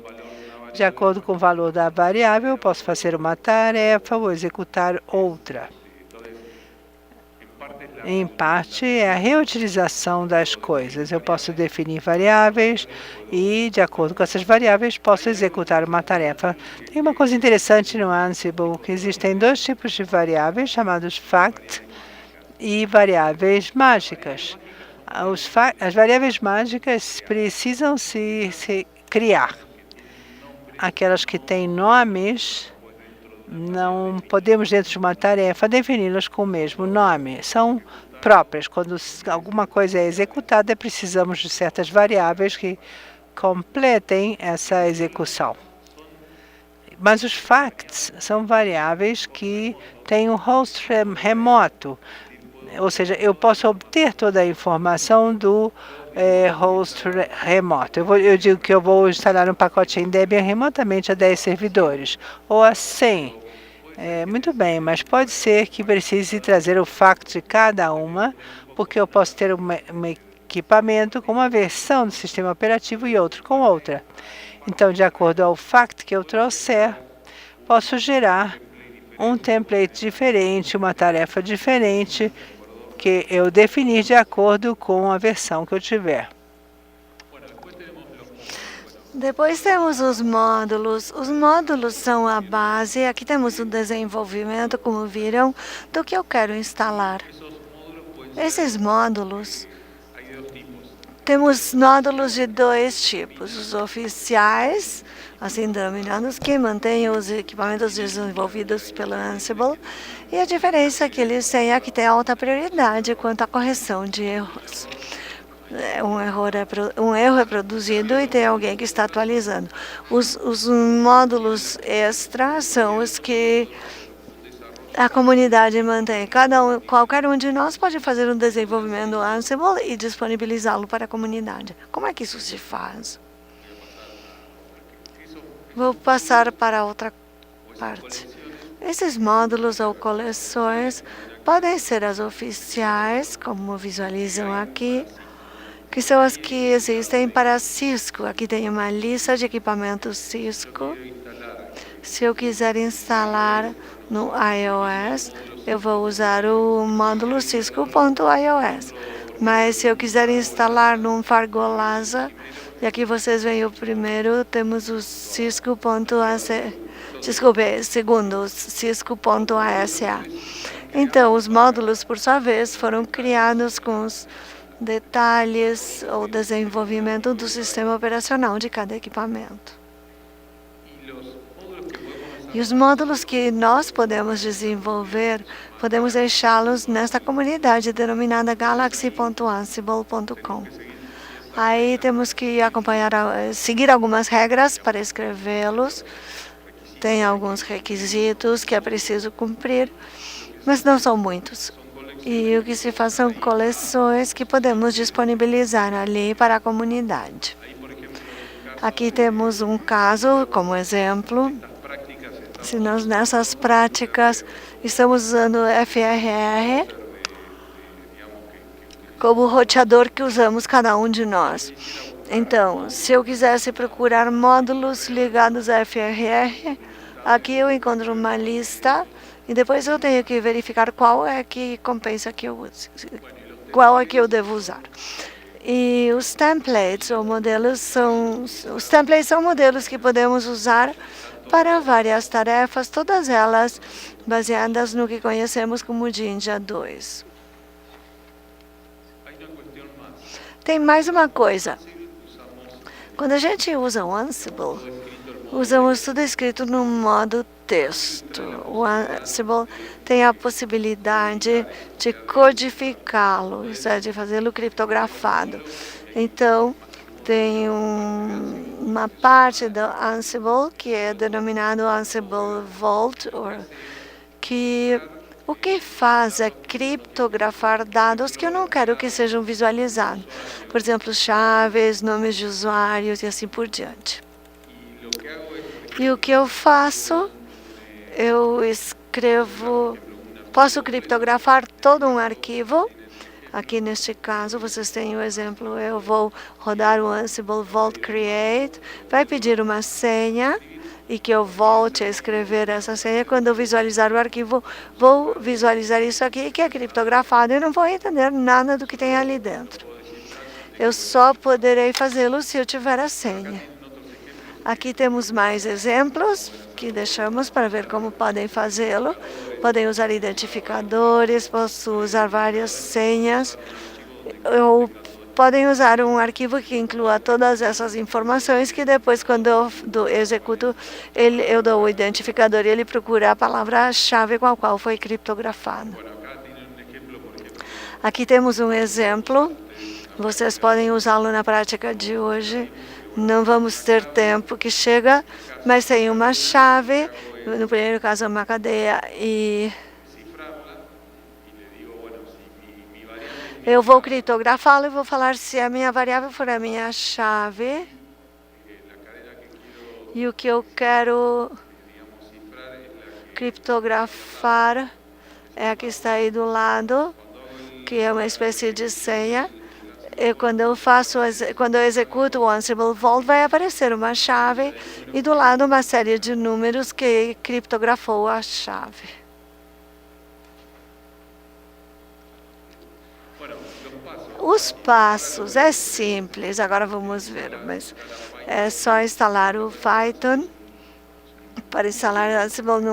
De acordo com o valor da variável, eu posso fazer uma tarefa ou executar outra. Em parte, é a reutilização das coisas. Eu posso definir variáveis e, de acordo com essas variáveis, posso executar uma tarefa. Tem uma coisa interessante no Ansible, que existem dois tipos de variáveis, chamados fact e variáveis mágicas. As variáveis mágicas precisam se criar. Aquelas que têm nomes, não podemos, dentro de uma tarefa, defini-las com o mesmo nome. São próprias. Quando alguma coisa é executada, precisamos de certas variáveis que completem essa execução. Mas os facts são variáveis que têm um host remoto. Ou seja, eu posso obter toda a informação do host remoto. Eu digo que eu vou instalar um pacote em Debian remotamente a 10 servidores, ou a 100. Muito bem, mas pode ser que precise trazer o fact de cada uma, porque eu posso ter um equipamento com uma versão do sistema operativo e outro com outra. Então, de acordo ao fact que eu trouxer, posso gerar um template diferente, uma tarefa diferente, que eu definir de acordo com a versão que eu tiver. Depois temos os módulos. Os módulos são a base. Aqui temos o desenvolvimento, como viram, do que eu quero instalar. Esses módulos, temos módulos de dois tipos. Os oficiais, assim denominados, que mantêm os equipamentos desenvolvidos pelo Ansible. E a diferença é que eles têm aqui tem alta prioridade quanto à correção de erros. Um erro é produzido e tem alguém que está atualizando. Os módulos extras são os que a comunidade mantém. Qualquer um de nós pode fazer um desenvolvimento do Ansible e disponibilizá-lo para a comunidade. Como é que isso se faz? Vou passar para outra parte. Esses módulos ou coleções podem ser as oficiais, como visualizam aqui, que são as que existem para Cisco. Aqui tem uma lista de equipamentos Cisco. Se eu quiser instalar no iOS, eu vou usar o módulo cisco.ios. Mas se eu quiser instalar num Fargolasa, e aqui vocês veem o primeiro, temos o segundo, cisco.asa. Então, os módulos, por sua vez, foram criados com os detalhes ou desenvolvimento do sistema operacional de cada equipamento. E os módulos que nós podemos desenvolver, podemos deixá-los nesta comunidade denominada galaxy.ansible.com. Aí temos que seguir algumas regras para escrevê-los. Tem alguns requisitos que é preciso cumprir, mas não são muitos. E o que se faz são coleções que podemos disponibilizar ali para a comunidade. Aqui temos um caso como exemplo. Se nós nessas práticas estamos usando FRR como roteador que usamos cada um de nós. Então, se eu quisesse procurar módulos ligados a FRR, aqui eu encontro uma lista e depois eu tenho que verificar qual é que compensa que eu use, qual é que eu devo usar. E os templates ou modelos são modelos que podemos usar para várias tarefas, todas elas baseadas no que conhecemos como Jinja 2. Tem mais uma coisa. Quando a gente usa o Ansible, usamos tudo escrito no modo texto. O Ansible tem a possibilidade de codificá-lo, isso é, de fazê-lo criptografado. Então, tem uma parte do Ansible que é denominado Ansible Vault, que o que faz é criptografar dados que eu não quero que sejam visualizados. Por exemplo, chaves, nomes de usuários e assim por diante. E o que eu faço? Eu posso criptografar todo um arquivo. Aqui neste caso, vocês têm o exemplo, eu vou rodar o Ansible Vault Create, vai pedir uma senha e que eu volte a escrever essa senha. Quando eu visualizar o arquivo, vou visualizar isso aqui que é criptografado e não vou entender nada do que tem ali dentro. Eu só poderei fazê-lo se eu tiver a senha. Aqui temos mais exemplos que deixamos para ver como podem fazê-lo. Podem usar identificadores, posso usar várias senhas, ou podem usar um arquivo que inclua todas essas informações que depois, quando eu executo, eu dou o identificador e ele procura a palavra-chave com a qual foi criptografado. Aqui temos um exemplo. Vocês podem usá-lo na prática de hoje. Não vamos ter tempo que chega, mas tem uma chave, no primeiro caso é uma cadeia, e eu vou criptografá-lo e vou falar se a minha variável for a minha chave, e o que eu quero criptografar é a que está aí do lado, que é uma espécie de senha. E quando eu executo o Ansible Vault, vai aparecer uma chave e do lado uma série de números que criptografou a chave. Os passos é simples, agora vamos ver, mas é só instalar o Python. Para instalar Ansible,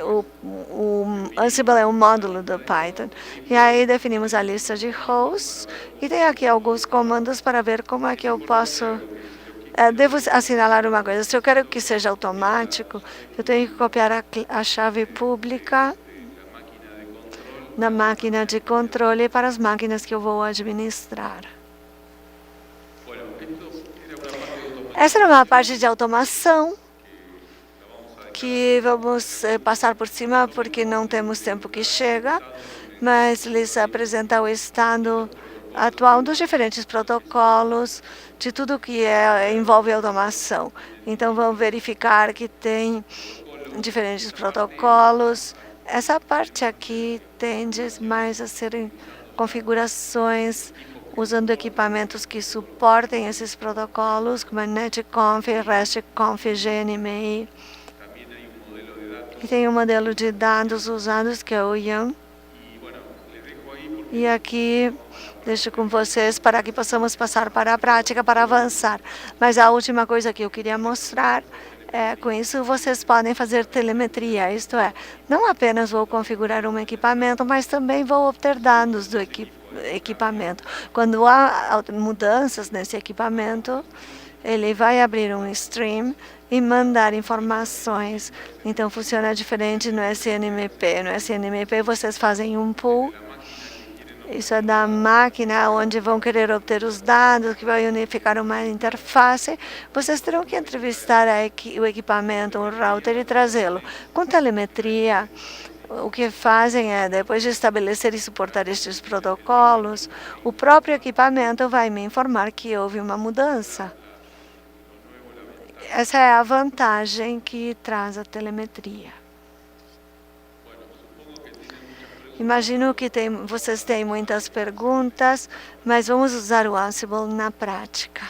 o Ansible é um módulo do Python. E aí definimos a lista de hosts. E tem aqui alguns comandos para ver como é que eu posso... devo assinalar uma coisa. Se eu quero que seja automático, eu tenho que copiar a chave pública na máquina de controle para as máquinas que eu vou administrar. Essa era uma parte de automação que vamos passar por cima porque não temos tempo que chega, mas lhes apresentar o estado atual dos diferentes protocolos, de tudo que envolve automação. Então, vamos verificar que tem diferentes protocolos. Essa parte aqui tende mais a serem configurações usando equipamentos que suportem esses protocolos, como a netconf, restconf, GNMI. E tem um modelo de dados usados, que é o YAM. E aqui deixo com vocês para que possamos passar para a prática, para avançar. Mas a última coisa que eu queria mostrar é, com isso vocês podem fazer telemetria, isto é, não apenas vou configurar um equipamento, mas também vou obter dados do equipamento. Quando há mudanças nesse equipamento, ele vai abrir um stream e mandar informações. Então, funciona diferente no SNMP. No SNMP, vocês fazem um pool. Isso é da máquina onde vão querer obter os dados, que vai unificar uma interface. Vocês terão que entrevistar o equipamento, o router, e trazê-lo. Com telemetria, o que fazem é, depois de estabelecer e suportar estes protocolos, o próprio equipamento vai me informar que houve uma mudança. Essa é a vantagem que traz a telemetria. Imagino que vocês têm muitas perguntas, mas vamos usar o Ansible na prática.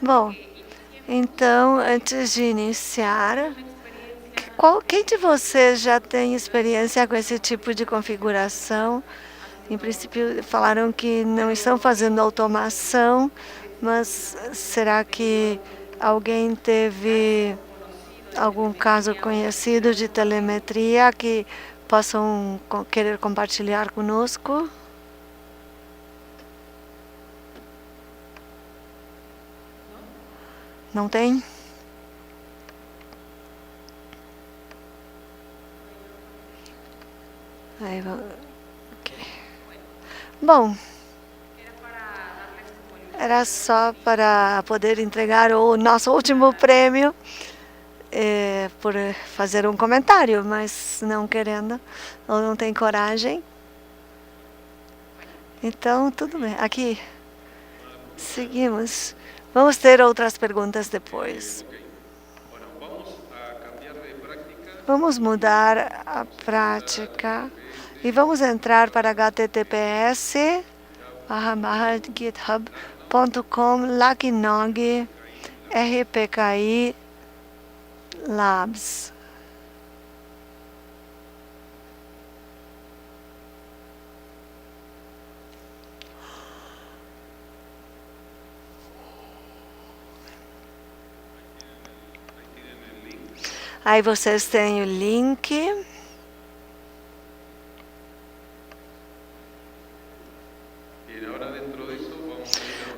Bom, então, antes de iniciar, quem de vocês já tem experiência com esse tipo de configuração? Em princípio, falaram que não estão fazendo automação, mas será que alguém teve algum caso conhecido de telemetria que possam querer compartilhar conosco? Não tem? Aí, okay. Bom, era só para poder entregar o nosso último prêmio por fazer um comentário, mas não querendo, ou não tem coragem. Então, tudo bem. Aqui, seguimos. Vamos ter outras perguntas depois. Vamos mudar a prática e vamos entrar para https://github.com/LuckyNog RPKI Labs. Aí vocês têm o link.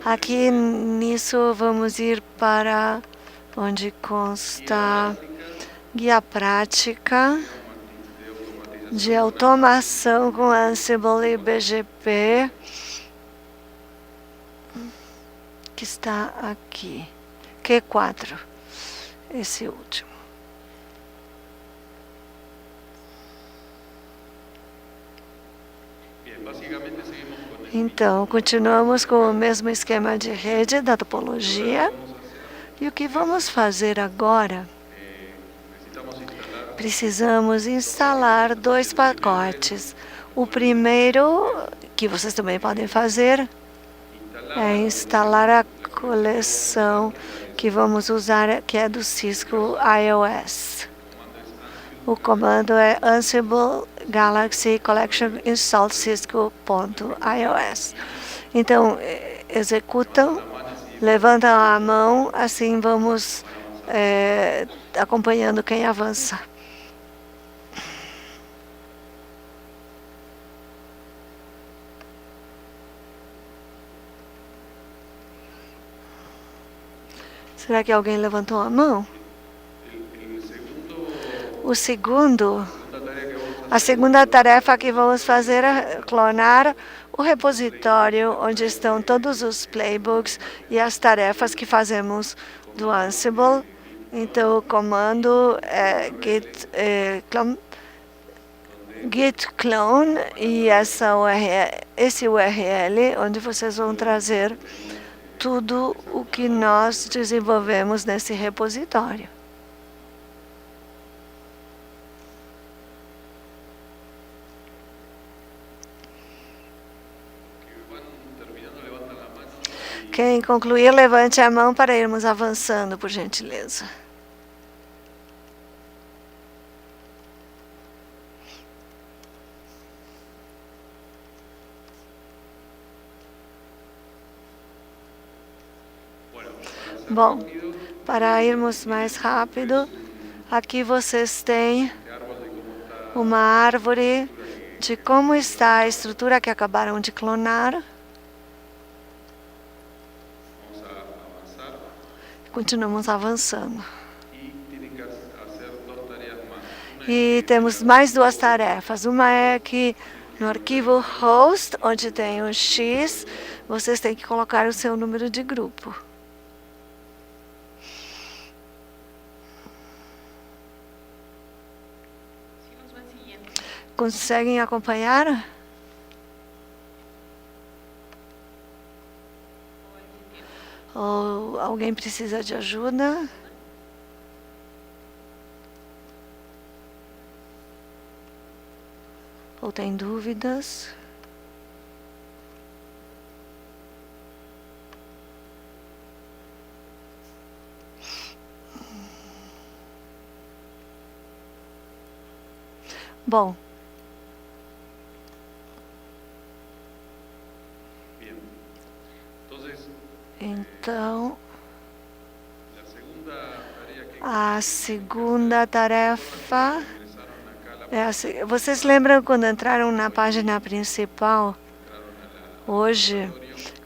Aqui nisso vamos ir para onde consta guia prática de automação com Ansible e BGP, que está aqui, Q4, esse último. Então, continuamos com o mesmo esquema de rede da topologia. E o que vamos fazer agora? Precisamos instalar 2 pacotes. O primeiro, que vocês também podem fazer, é instalar a coleção que vamos usar, que é do Cisco iOS. O comando é Ansible Galaxy Collection Install Cisco.ios. Então, executam, levantam a mão, assim vamos acompanhando quem avança. Será que alguém levantou a mão? A segunda tarefa que vamos fazer é clonar o repositório onde estão todos os playbooks e as tarefas que fazemos do Ansible. Então, o comando é git clone e esse URL, onde vocês vão trazer tudo o que nós desenvolvemos nesse repositório. Quem concluir, levante a mão para irmos avançando, por gentileza. Bom, para irmos mais rápido, aqui vocês têm uma árvore de como está a estrutura que acabaram de clonar. Continuamos avançando. E temos mais duas tarefas. Uma é que no arquivo host, onde tem o X, vocês têm que colocar o seu número de grupo. Conseguem acompanhar? Ou alguém precisa de ajuda? Ou tem dúvidas? Bom. Então, a segunda tarefa é assim. Vocês lembram quando entraram na página principal? Hoje,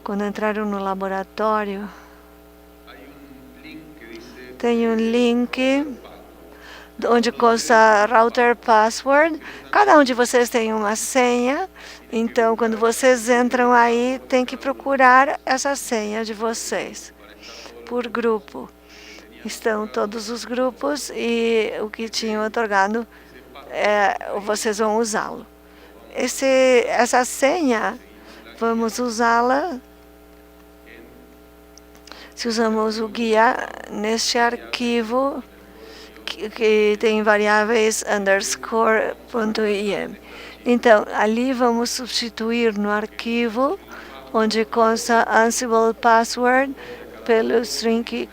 quando entraram no laboratório, tem um link onde consta router password. Cada um de vocês tem uma senha. Então, quando vocês entram aí, tem que procurar essa senha de vocês por grupo. Estão todos os grupos e o que tinham otorgado, vocês vão usá-lo. Essa senha, vamos usá-la se usamos o guia neste arquivo que tem variáveis _.im. Então, ali vamos substituir no arquivo, onde consta Ansible Password, pelo string que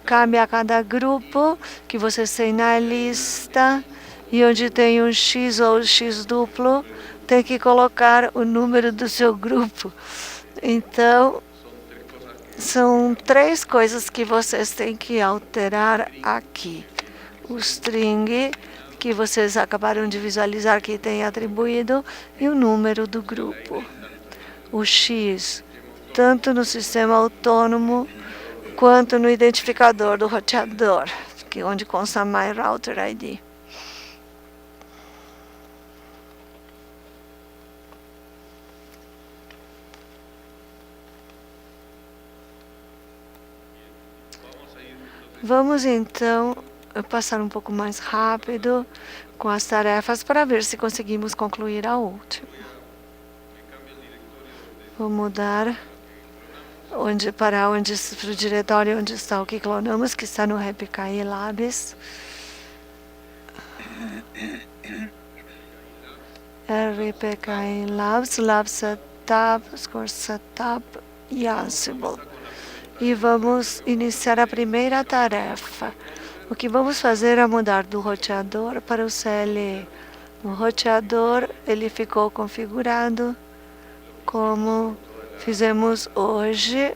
cabe a cada grupo que vocês têm na lista, e onde tem um X ou X duplo, tem que colocar o número do seu grupo. Então, são 3 coisas que vocês têm que alterar aqui. O string, que vocês acabaram de visualizar que tem atribuído, e o número do grupo. O X, tanto no sistema autônomo, quanto no identificador do roteador, onde consta My Router ID. Vamos então passar um pouco mais rápido com as tarefas para ver se conseguimos concluir a última. Vou mudar para o diretório onde está o que clonamos, que está no RPKI Labs. RPKI Labs, Lab Setup, Score Setup e Ansible. E vamos iniciar a primeira tarefa. O que vamos fazer é mudar do roteador para o CLE. O roteador, ele ficou configurado como fizemos hoje.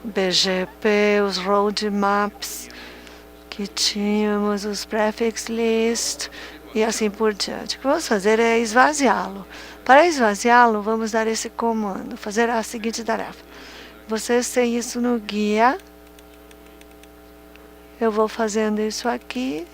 BGP, os roadmaps que tínhamos, os prefix list e assim por diante. O que vamos fazer é esvaziá-lo. Para esvaziá-lo, vamos dar esse comando, fazer a seguinte tarefa. Vocês têm isso no guia. Eu vou fazendo isso aqui.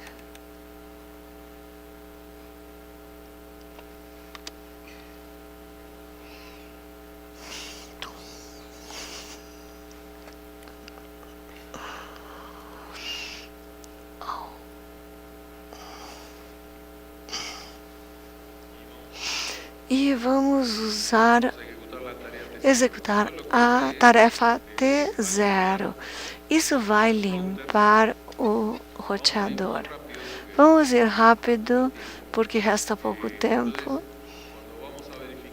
E vamos executar a tarefa T0. Isso vai limpar o roteador. Vamos ir rápido, porque resta pouco tempo.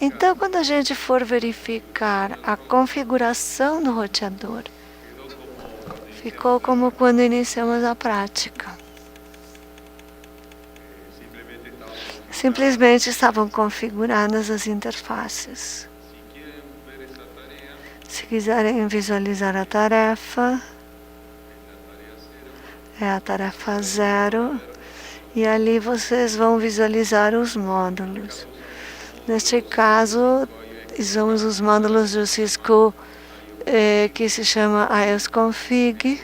Então, quando a gente for verificar a configuração do roteador, ficou como quando iniciamos a prática. Simplesmente estavam configuradas as interfaces. Se quiserem visualizar a tarefa, é a tarefa 0, e ali vocês vão visualizar os módulos. Neste caso, usamos os módulos do Cisco que se chama iosconfig,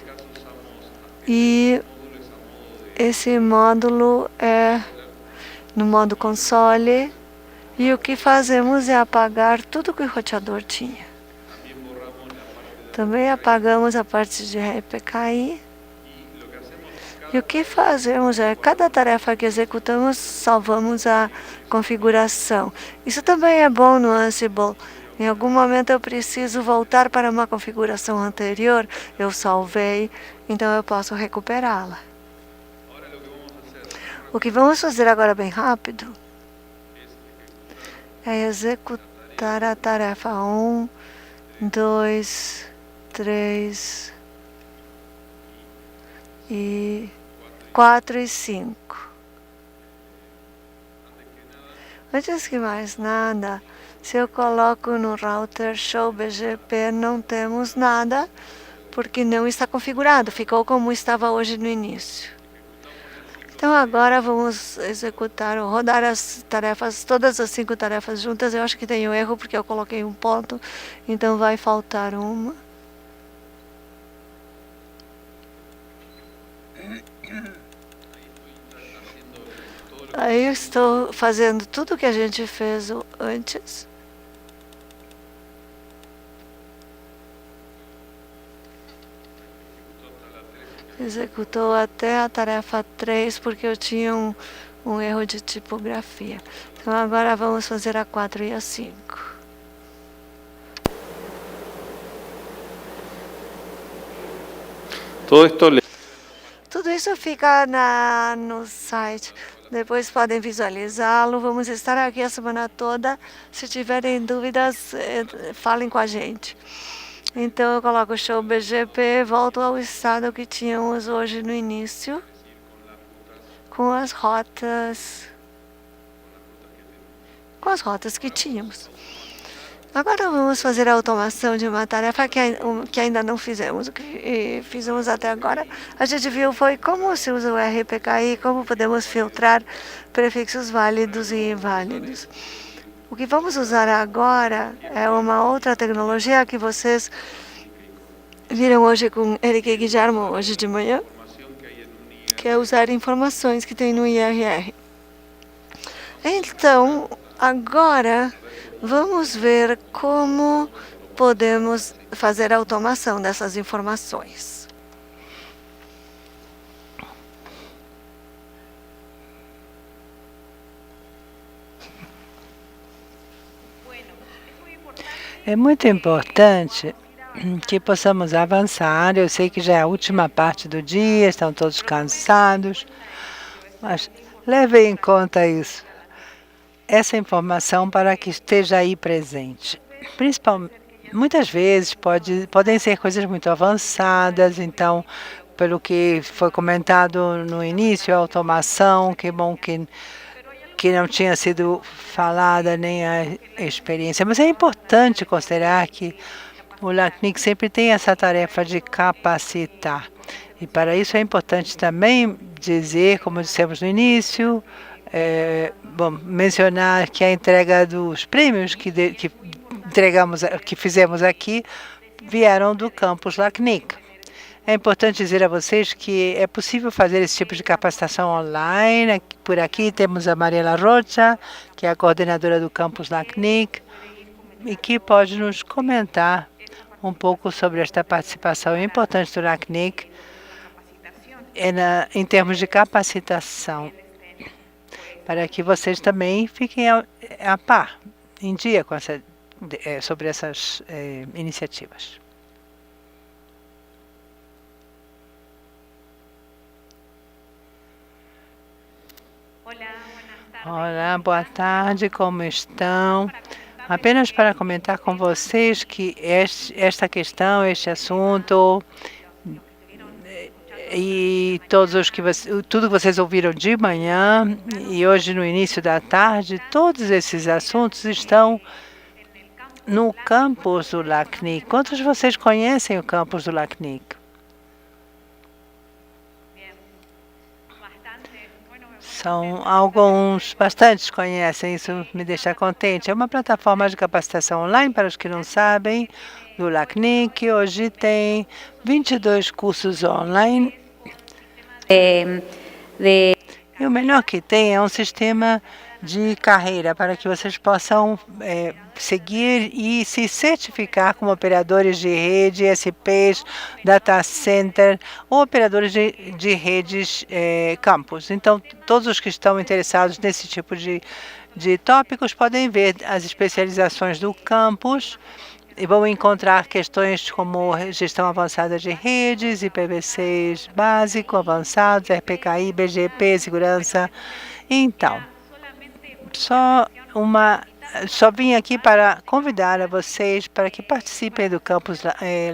e esse módulo é no modo console, e o que fazemos é apagar tudo que o roteador tinha. Também apagamos a parte de RPKI. E o que fazemos é, cada tarefa que executamos, salvamos a configuração. Isso também é bom no Ansible. Em algum momento eu preciso voltar para uma configuração anterior, eu salvei, então eu posso recuperá-la. O que vamos fazer agora bem rápido é executar a tarefa 1, 2, 3 e 4 e 5. Antes que mais nada, se eu coloco no router show BGP, não temos nada, porque não está configurado, ficou como estava hoje no início. Então agora vamos executar ou rodar as tarefas, todas as 5 tarefas juntas. Eu acho que tem um erro porque eu coloquei um ponto, então vai faltar uma. Aí eu estou fazendo tudo o que a gente fez antes. Executou até a tarefa 3 porque eu tinha um erro de tipografia. Então agora vamos fazer a 4 e a 5. Tudo isso fica no site. Depois podem visualizá-lo. Vamos estar aqui a semana toda. Se tiverem dúvidas, falem com a gente. Então eu coloco o show BGP, volto ao estado que tínhamos hoje no início, com as rotas que tínhamos. Agora vamos fazer a automação de uma tarefa que ainda não fizemos. O que fizemos até agora, a gente viu foi como se usa o RPKI, como podemos filtrar prefixos válidos e inválidos. O que vamos usar agora é uma outra tecnologia que vocês viram hoje com Eric e Guillermo, hoje de manhã, que é usar informações que tem no IRR. Então, agora vamos ver como podemos fazer a automação dessas informações. É muito importante que possamos avançar. Eu sei que já é a última parte do dia, estão todos cansados, mas levem em conta isso, essa informação, para que esteja aí presente. Principalmente, muitas vezes podem ser coisas muito avançadas, então, pelo que foi comentado no início, a automação, que bom que não tinha sido falada nem a experiência. Mas é importante considerar que o LACNIC sempre tem essa tarefa de capacitar. E para isso é importante também dizer, como dissemos no início, mencionar que a entrega dos prêmios que fizemos aqui vieram do campus LACNIC. É importante dizer a vocês que é possível fazer esse tipo de capacitação online. Por aqui temos a Mariela Rocha, que é a coordenadora do campus LACNIC, e que pode nos comentar um pouco sobre esta participação importante do LACNIC em termos de capacitação, para que vocês também fiquem a par, em dia com sobre essas iniciativas. Olá, boa tarde, como estão? Apenas para comentar com vocês que esta questão, este assunto e tudo que vocês ouviram de manhã e hoje no início da tarde, todos esses assuntos estão no campus do LACNIC. Quantos de vocês conhecem o campus do LACNIC? São alguns, bastantes conhecem, isso me deixa contente. É uma plataforma de capacitação online, para os que não sabem, do LACNIC. Hoje tem 22 cursos online. E o melhor que tem é um sistema de carreira para que vocês possam seguir e se certificar como operadores de rede, SPs, data center ou operadores de redes campus. Então, todos os que estão interessados nesse tipo de tópicos podem ver as especializações do campus e vão encontrar questões como gestão avançada de redes, IPv6 básico, avançados, RPKI, BGP, segurança. Então, só vim aqui para convidar a vocês para que participem do campus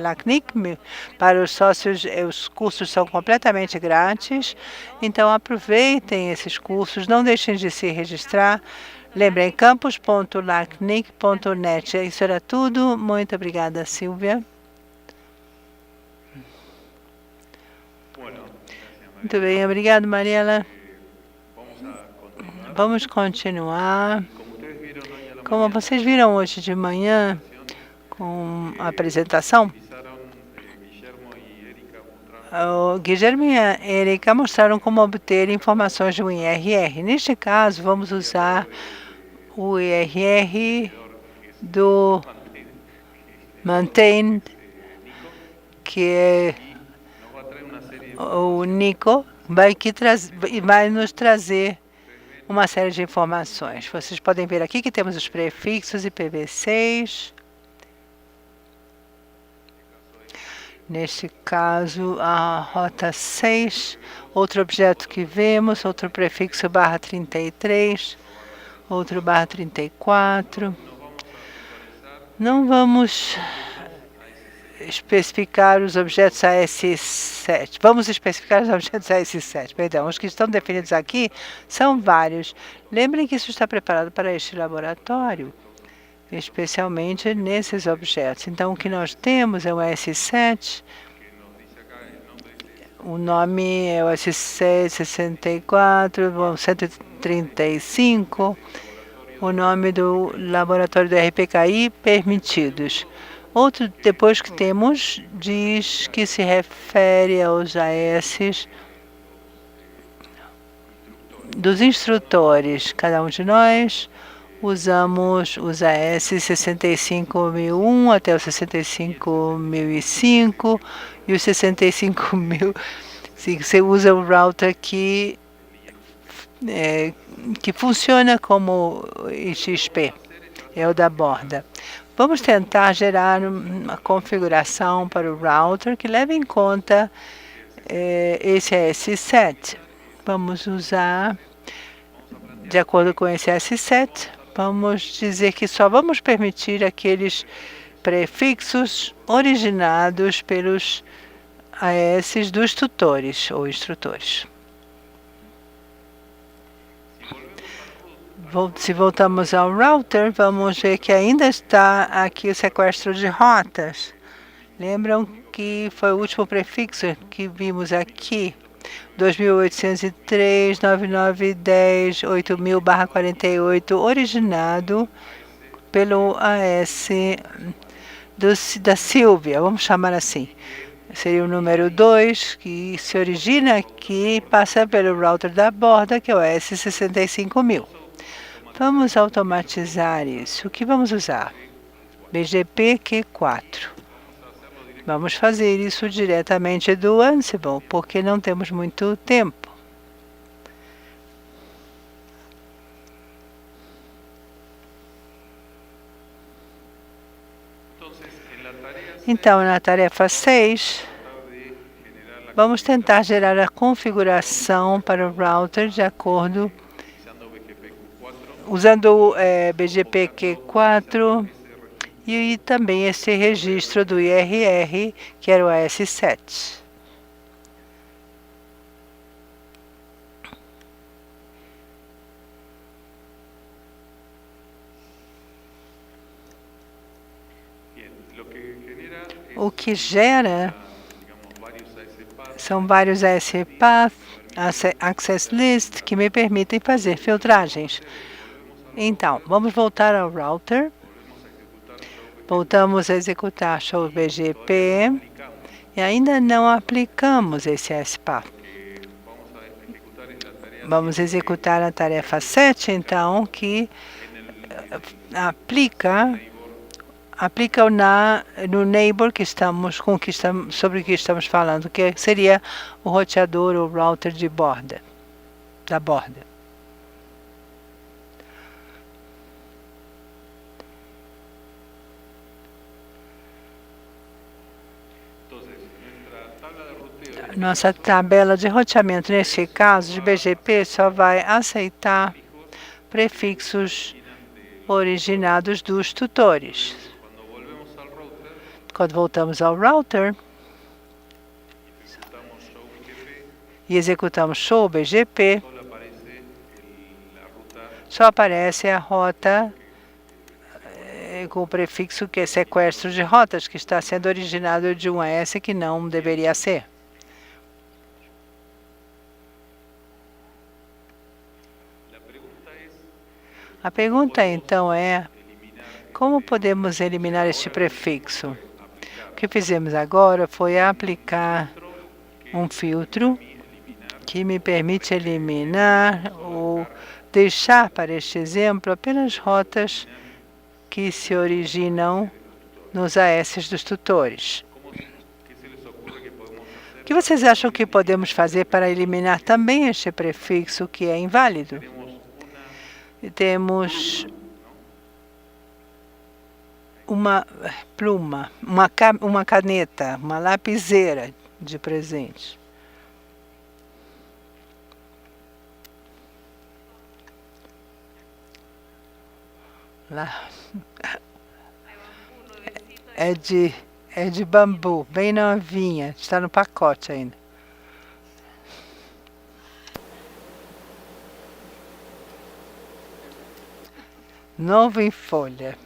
LACNIC. Para os sócios, os cursos são completamente grátis, então aproveitem esses cursos, não deixem de se registrar. Lembrem, campus.lacnic.net. Isso era tudo. Muito obrigada, Silvia. Muito bem, obrigado, Mariela. Vamos continuar. Como vocês viram hoje de manhã com a apresentação, o Guilherme e a Erika mostraram como obter informações do IRR. Neste caso, vamos usar o IRR do Maintain, que é o Nico, vai nos trazer uma série de informações. Vocês podem ver aqui que temos os prefixos IPv6. Neste caso, a rota 6, outro objeto que vemos, outro prefixo /33, outro /34. Não vamos especificar os objetos AS7. Vamos especificar os objetos AS7, perdão. Os que estão definidos aqui são vários. Lembrem que isso está preparado para este laboratório, especialmente nesses objetos. Então, o que nós temos é o AS7, o nome é o AS764, 135, o nome do laboratório do RPKI, permitidos. Outro, depois que temos, diz que se refere aos AS dos instrutores. Cada um de nós usamos os AS 65001 até o 65005 e os 65000. Você usa o router que funciona como XP, é o da borda. Vamos tentar gerar uma configuração para o router que leve em conta esse AS7. Vamos usar, de acordo com esse AS7, vamos dizer que só vamos permitir aqueles prefixos originados pelos AS dos tutores ou instrutores. Se voltamos ao router, vamos ver que ainda está aqui o sequestro de rotas. Lembram que foi o último prefixo que vimos aqui, 2803, 9910, 8000/48, originado pelo AS da Silvia, vamos chamar assim. Seria o número 2, que se origina aqui, passa pelo router da borda, que é o AS 65000. Vamos automatizar isso. O que vamos usar? BGP Q4. Vamos fazer isso diretamente do Ansible, porque não temos muito tempo. Então, na tarefa 6, vamos tentar gerar a configuração para o router de acordo usando BGP Q4 e também esse registro do IRR, que era o AS7. O que gera são vários ASPath, Access List, que me permitem fazer filtragens. Então, vamos voltar ao router. Voltamos a executar show BGP e ainda não aplicamos esse ASPath. Vamos executar a tarefa 7, então, que aplica no neighbor sobre o que estamos falando, que seria o roteador ou router da borda. Nossa tabela de roteamento, neste caso de BGP, só vai aceitar prefixos originados dos tutores. Quando voltamos ao router e executamos show BGP, só aparece a rota com o prefixo que é sequestro de rotas, que está sendo originado de um AS que não deveria ser. A pergunta, então, é como podemos eliminar este prefixo? O que fizemos agora foi aplicar um filtro que me permite eliminar ou deixar para este exemplo apenas rotas que se originam nos AS dos tutores. O que vocês acham que podemos fazer para eliminar também este prefixo que é inválido? Temos uma pluma, uma caneta, uma lapiseira de presente. Lá. É de bambu, bem novinha, está no pacote ainda. Novo em folha.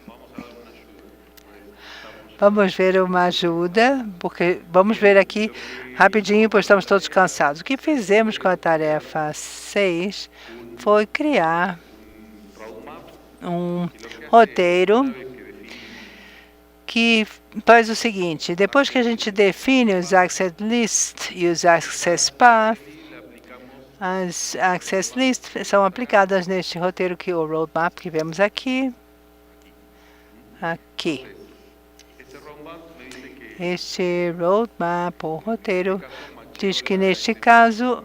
Vamos ver uma ajuda, porque vamos ver aqui rapidinho, pois estamos todos cansados. O que fizemos com a tarefa 6 foi criar um roteiro que faz o seguinte: depois que a gente define os Access List e os Access Path, as Access List são aplicadas neste roteiro que o roadmap que vemos aqui. Este roadmap, o roteiro, diz que neste caso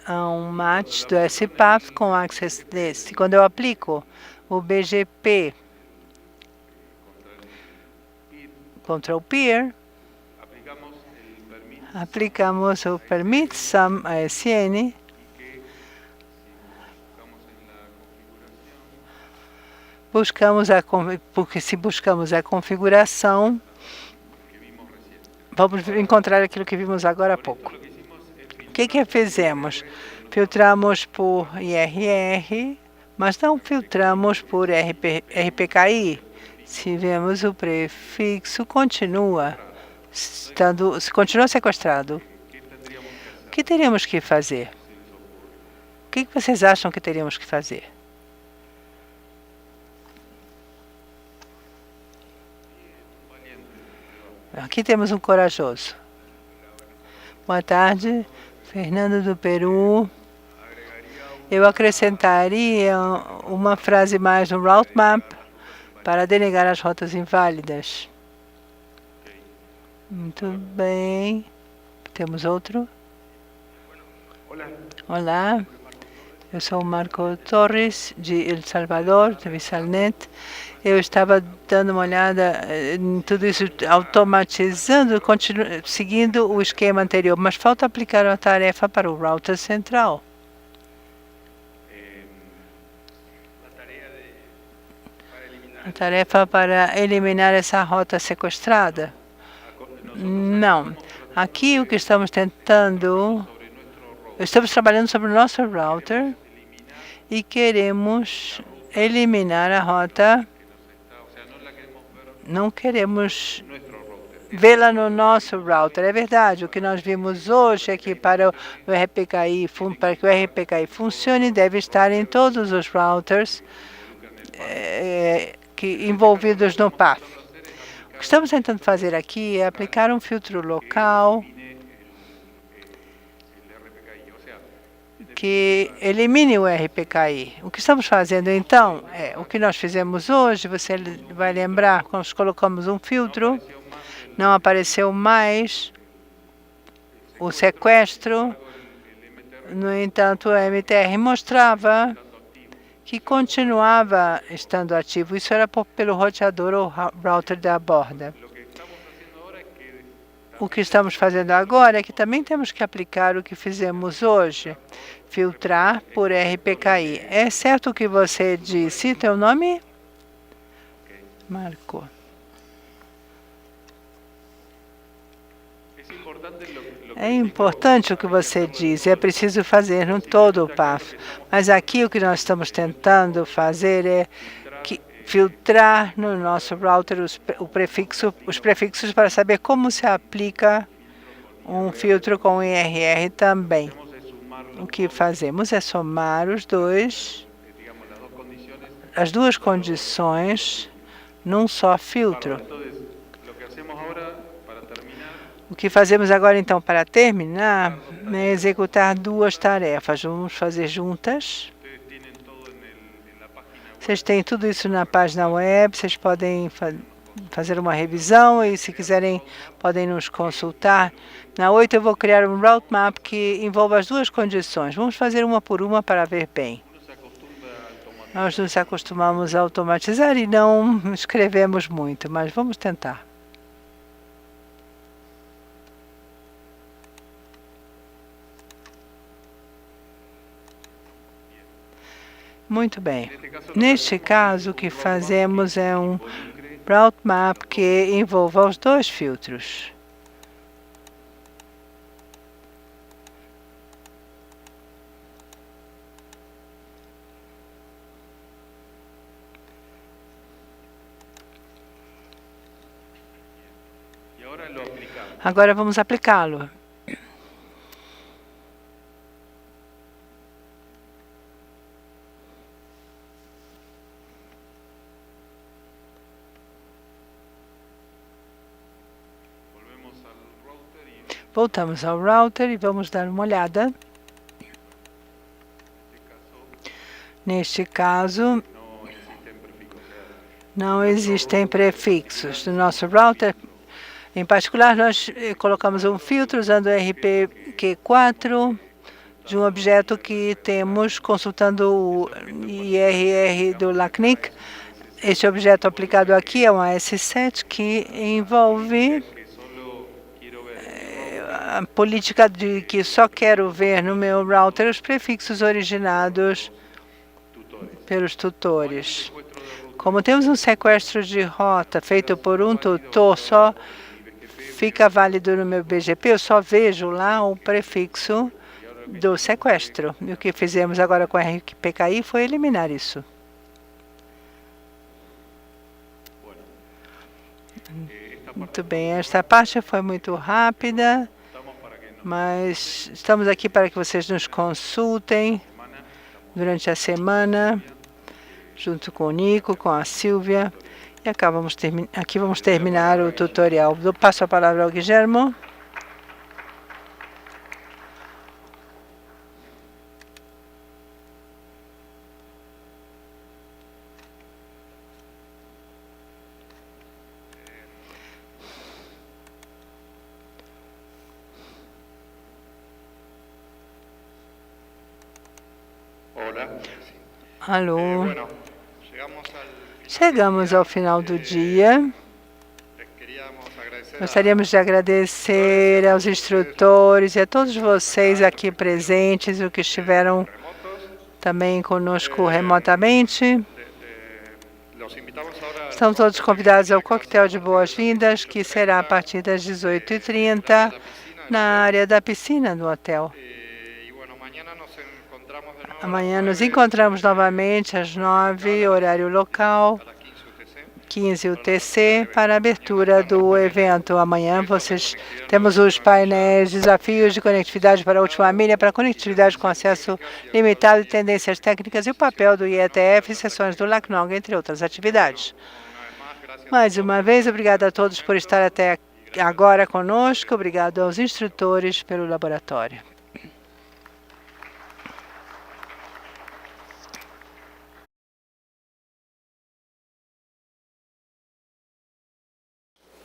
há um match do SPath com Access List. Quando eu aplico o BGP contra o peer, aplicamos o permit some ASN, porque se buscamos a configuração, vamos encontrar aquilo que vimos agora há pouco. O que fizemos? Filtramos por IRR, mas não filtramos por RPKI. Se vemos o prefixo, continua sequestrado. O que teríamos que fazer? O que vocês acham que teríamos que fazer? Aqui temos um corajoso. Boa tarde, Fernando do Peru. Eu acrescentaria uma frase mais no route map para denegar as rotas inválidas. Muito bem. Temos outro? Olá. Eu sou o Marco Torres, de El Salvador, de Visalnet. Eu estava dando uma olhada em tudo isso, automatizando, seguindo o esquema anterior, mas falta aplicar a tarefa para o router central. A tarefa para eliminar essa rota sequestrada? Não. Aqui o que estamos tentando, estamos trabalhando sobre o nosso router e queremos eliminar a rota. Não queremos vê-la no nosso router. É verdade, o que nós vimos hoje é que para que o RPKI funcione, deve estar em todos os routers envolvidos no PAF. O que estamos tentando fazer aqui é aplicar um filtro local que elimine o RPKI. O que estamos fazendo, então, é o que nós fizemos hoje. Você vai lembrar, nós colocamos um filtro, não apareceu mais o sequestro. No entanto, o MTR mostrava que continuava estando ativo. Isso era pelo roteador ou router da borda. O que estamos fazendo agora é que também temos que aplicar o que fizemos hoje, filtrar por RPKI. É certo o que você disse? Teu nome? Marco. É importante o que você diz, é preciso fazer no todo o PAF. Mas aqui o que nós estamos tentando fazer é filtrar no nosso router os prefixos para saber como se aplica um filtro com IRR também. O que fazemos é somar as duas condições num só filtro. O que fazemos agora, então, para terminar, é executar duas tarefas. Vamos fazer juntas. Vocês têm tudo isso na página web, vocês podem fazer uma revisão e, se quiserem, podem nos consultar. Na 8 eu vou criar um route map que envolva as duas condições. Vamos fazer uma por uma para ver bem. Nós nos acostumamos a automatizar e não escrevemos muito, mas vamos tentar. Muito bem. Neste caso, o que fazemos é um route map que envolva os dois filtros. Agora vamos aplicá-lo. Voltamos ao router e vamos dar uma olhada. Neste caso, não existem prefixos. No nosso router, em particular, nós colocamos um filtro usando o RPQ4 de um objeto que temos consultando o IRR do LACNIC. Este objeto aplicado aqui é um AS7 que envolve a política de que só quero ver no meu router os prefixos originados pelos tutores. Como temos um sequestro de rota feito por um tutor, só fica válido no meu BGP, eu só vejo lá o prefixo do sequestro. E o que fizemos agora com a RPKI foi eliminar isso. Muito bem, esta parte foi muito rápida, mas estamos aqui para que vocês nos consultem durante a semana, junto com o Nico, com a Silvia, e aqui vamos terminar o tutorial. Eu passo a palavra ao Guillermo. Alô. Chegamos ao final do dia. Gostaríamos de agradecer aos instrutores e a todos vocês aqui presentes, os que estiveram também conosco remotamente. Estão todos convidados ao coquetel de boas-vindas, que será a partir das 18h30 na área da piscina do hotel. Amanhã nos encontramos novamente às 9h, horário local, 15 UTC, para a abertura do evento. Amanhã temos os painéis Desafios de Conectividade para a Última Milha, para conectividade com acesso limitado e tendências técnicas, e o papel do IETF e sessões do LACNOG, entre outras atividades. Mais uma vez, obrigado a todos por estar até agora conosco. Obrigado aos instrutores pelo laboratório.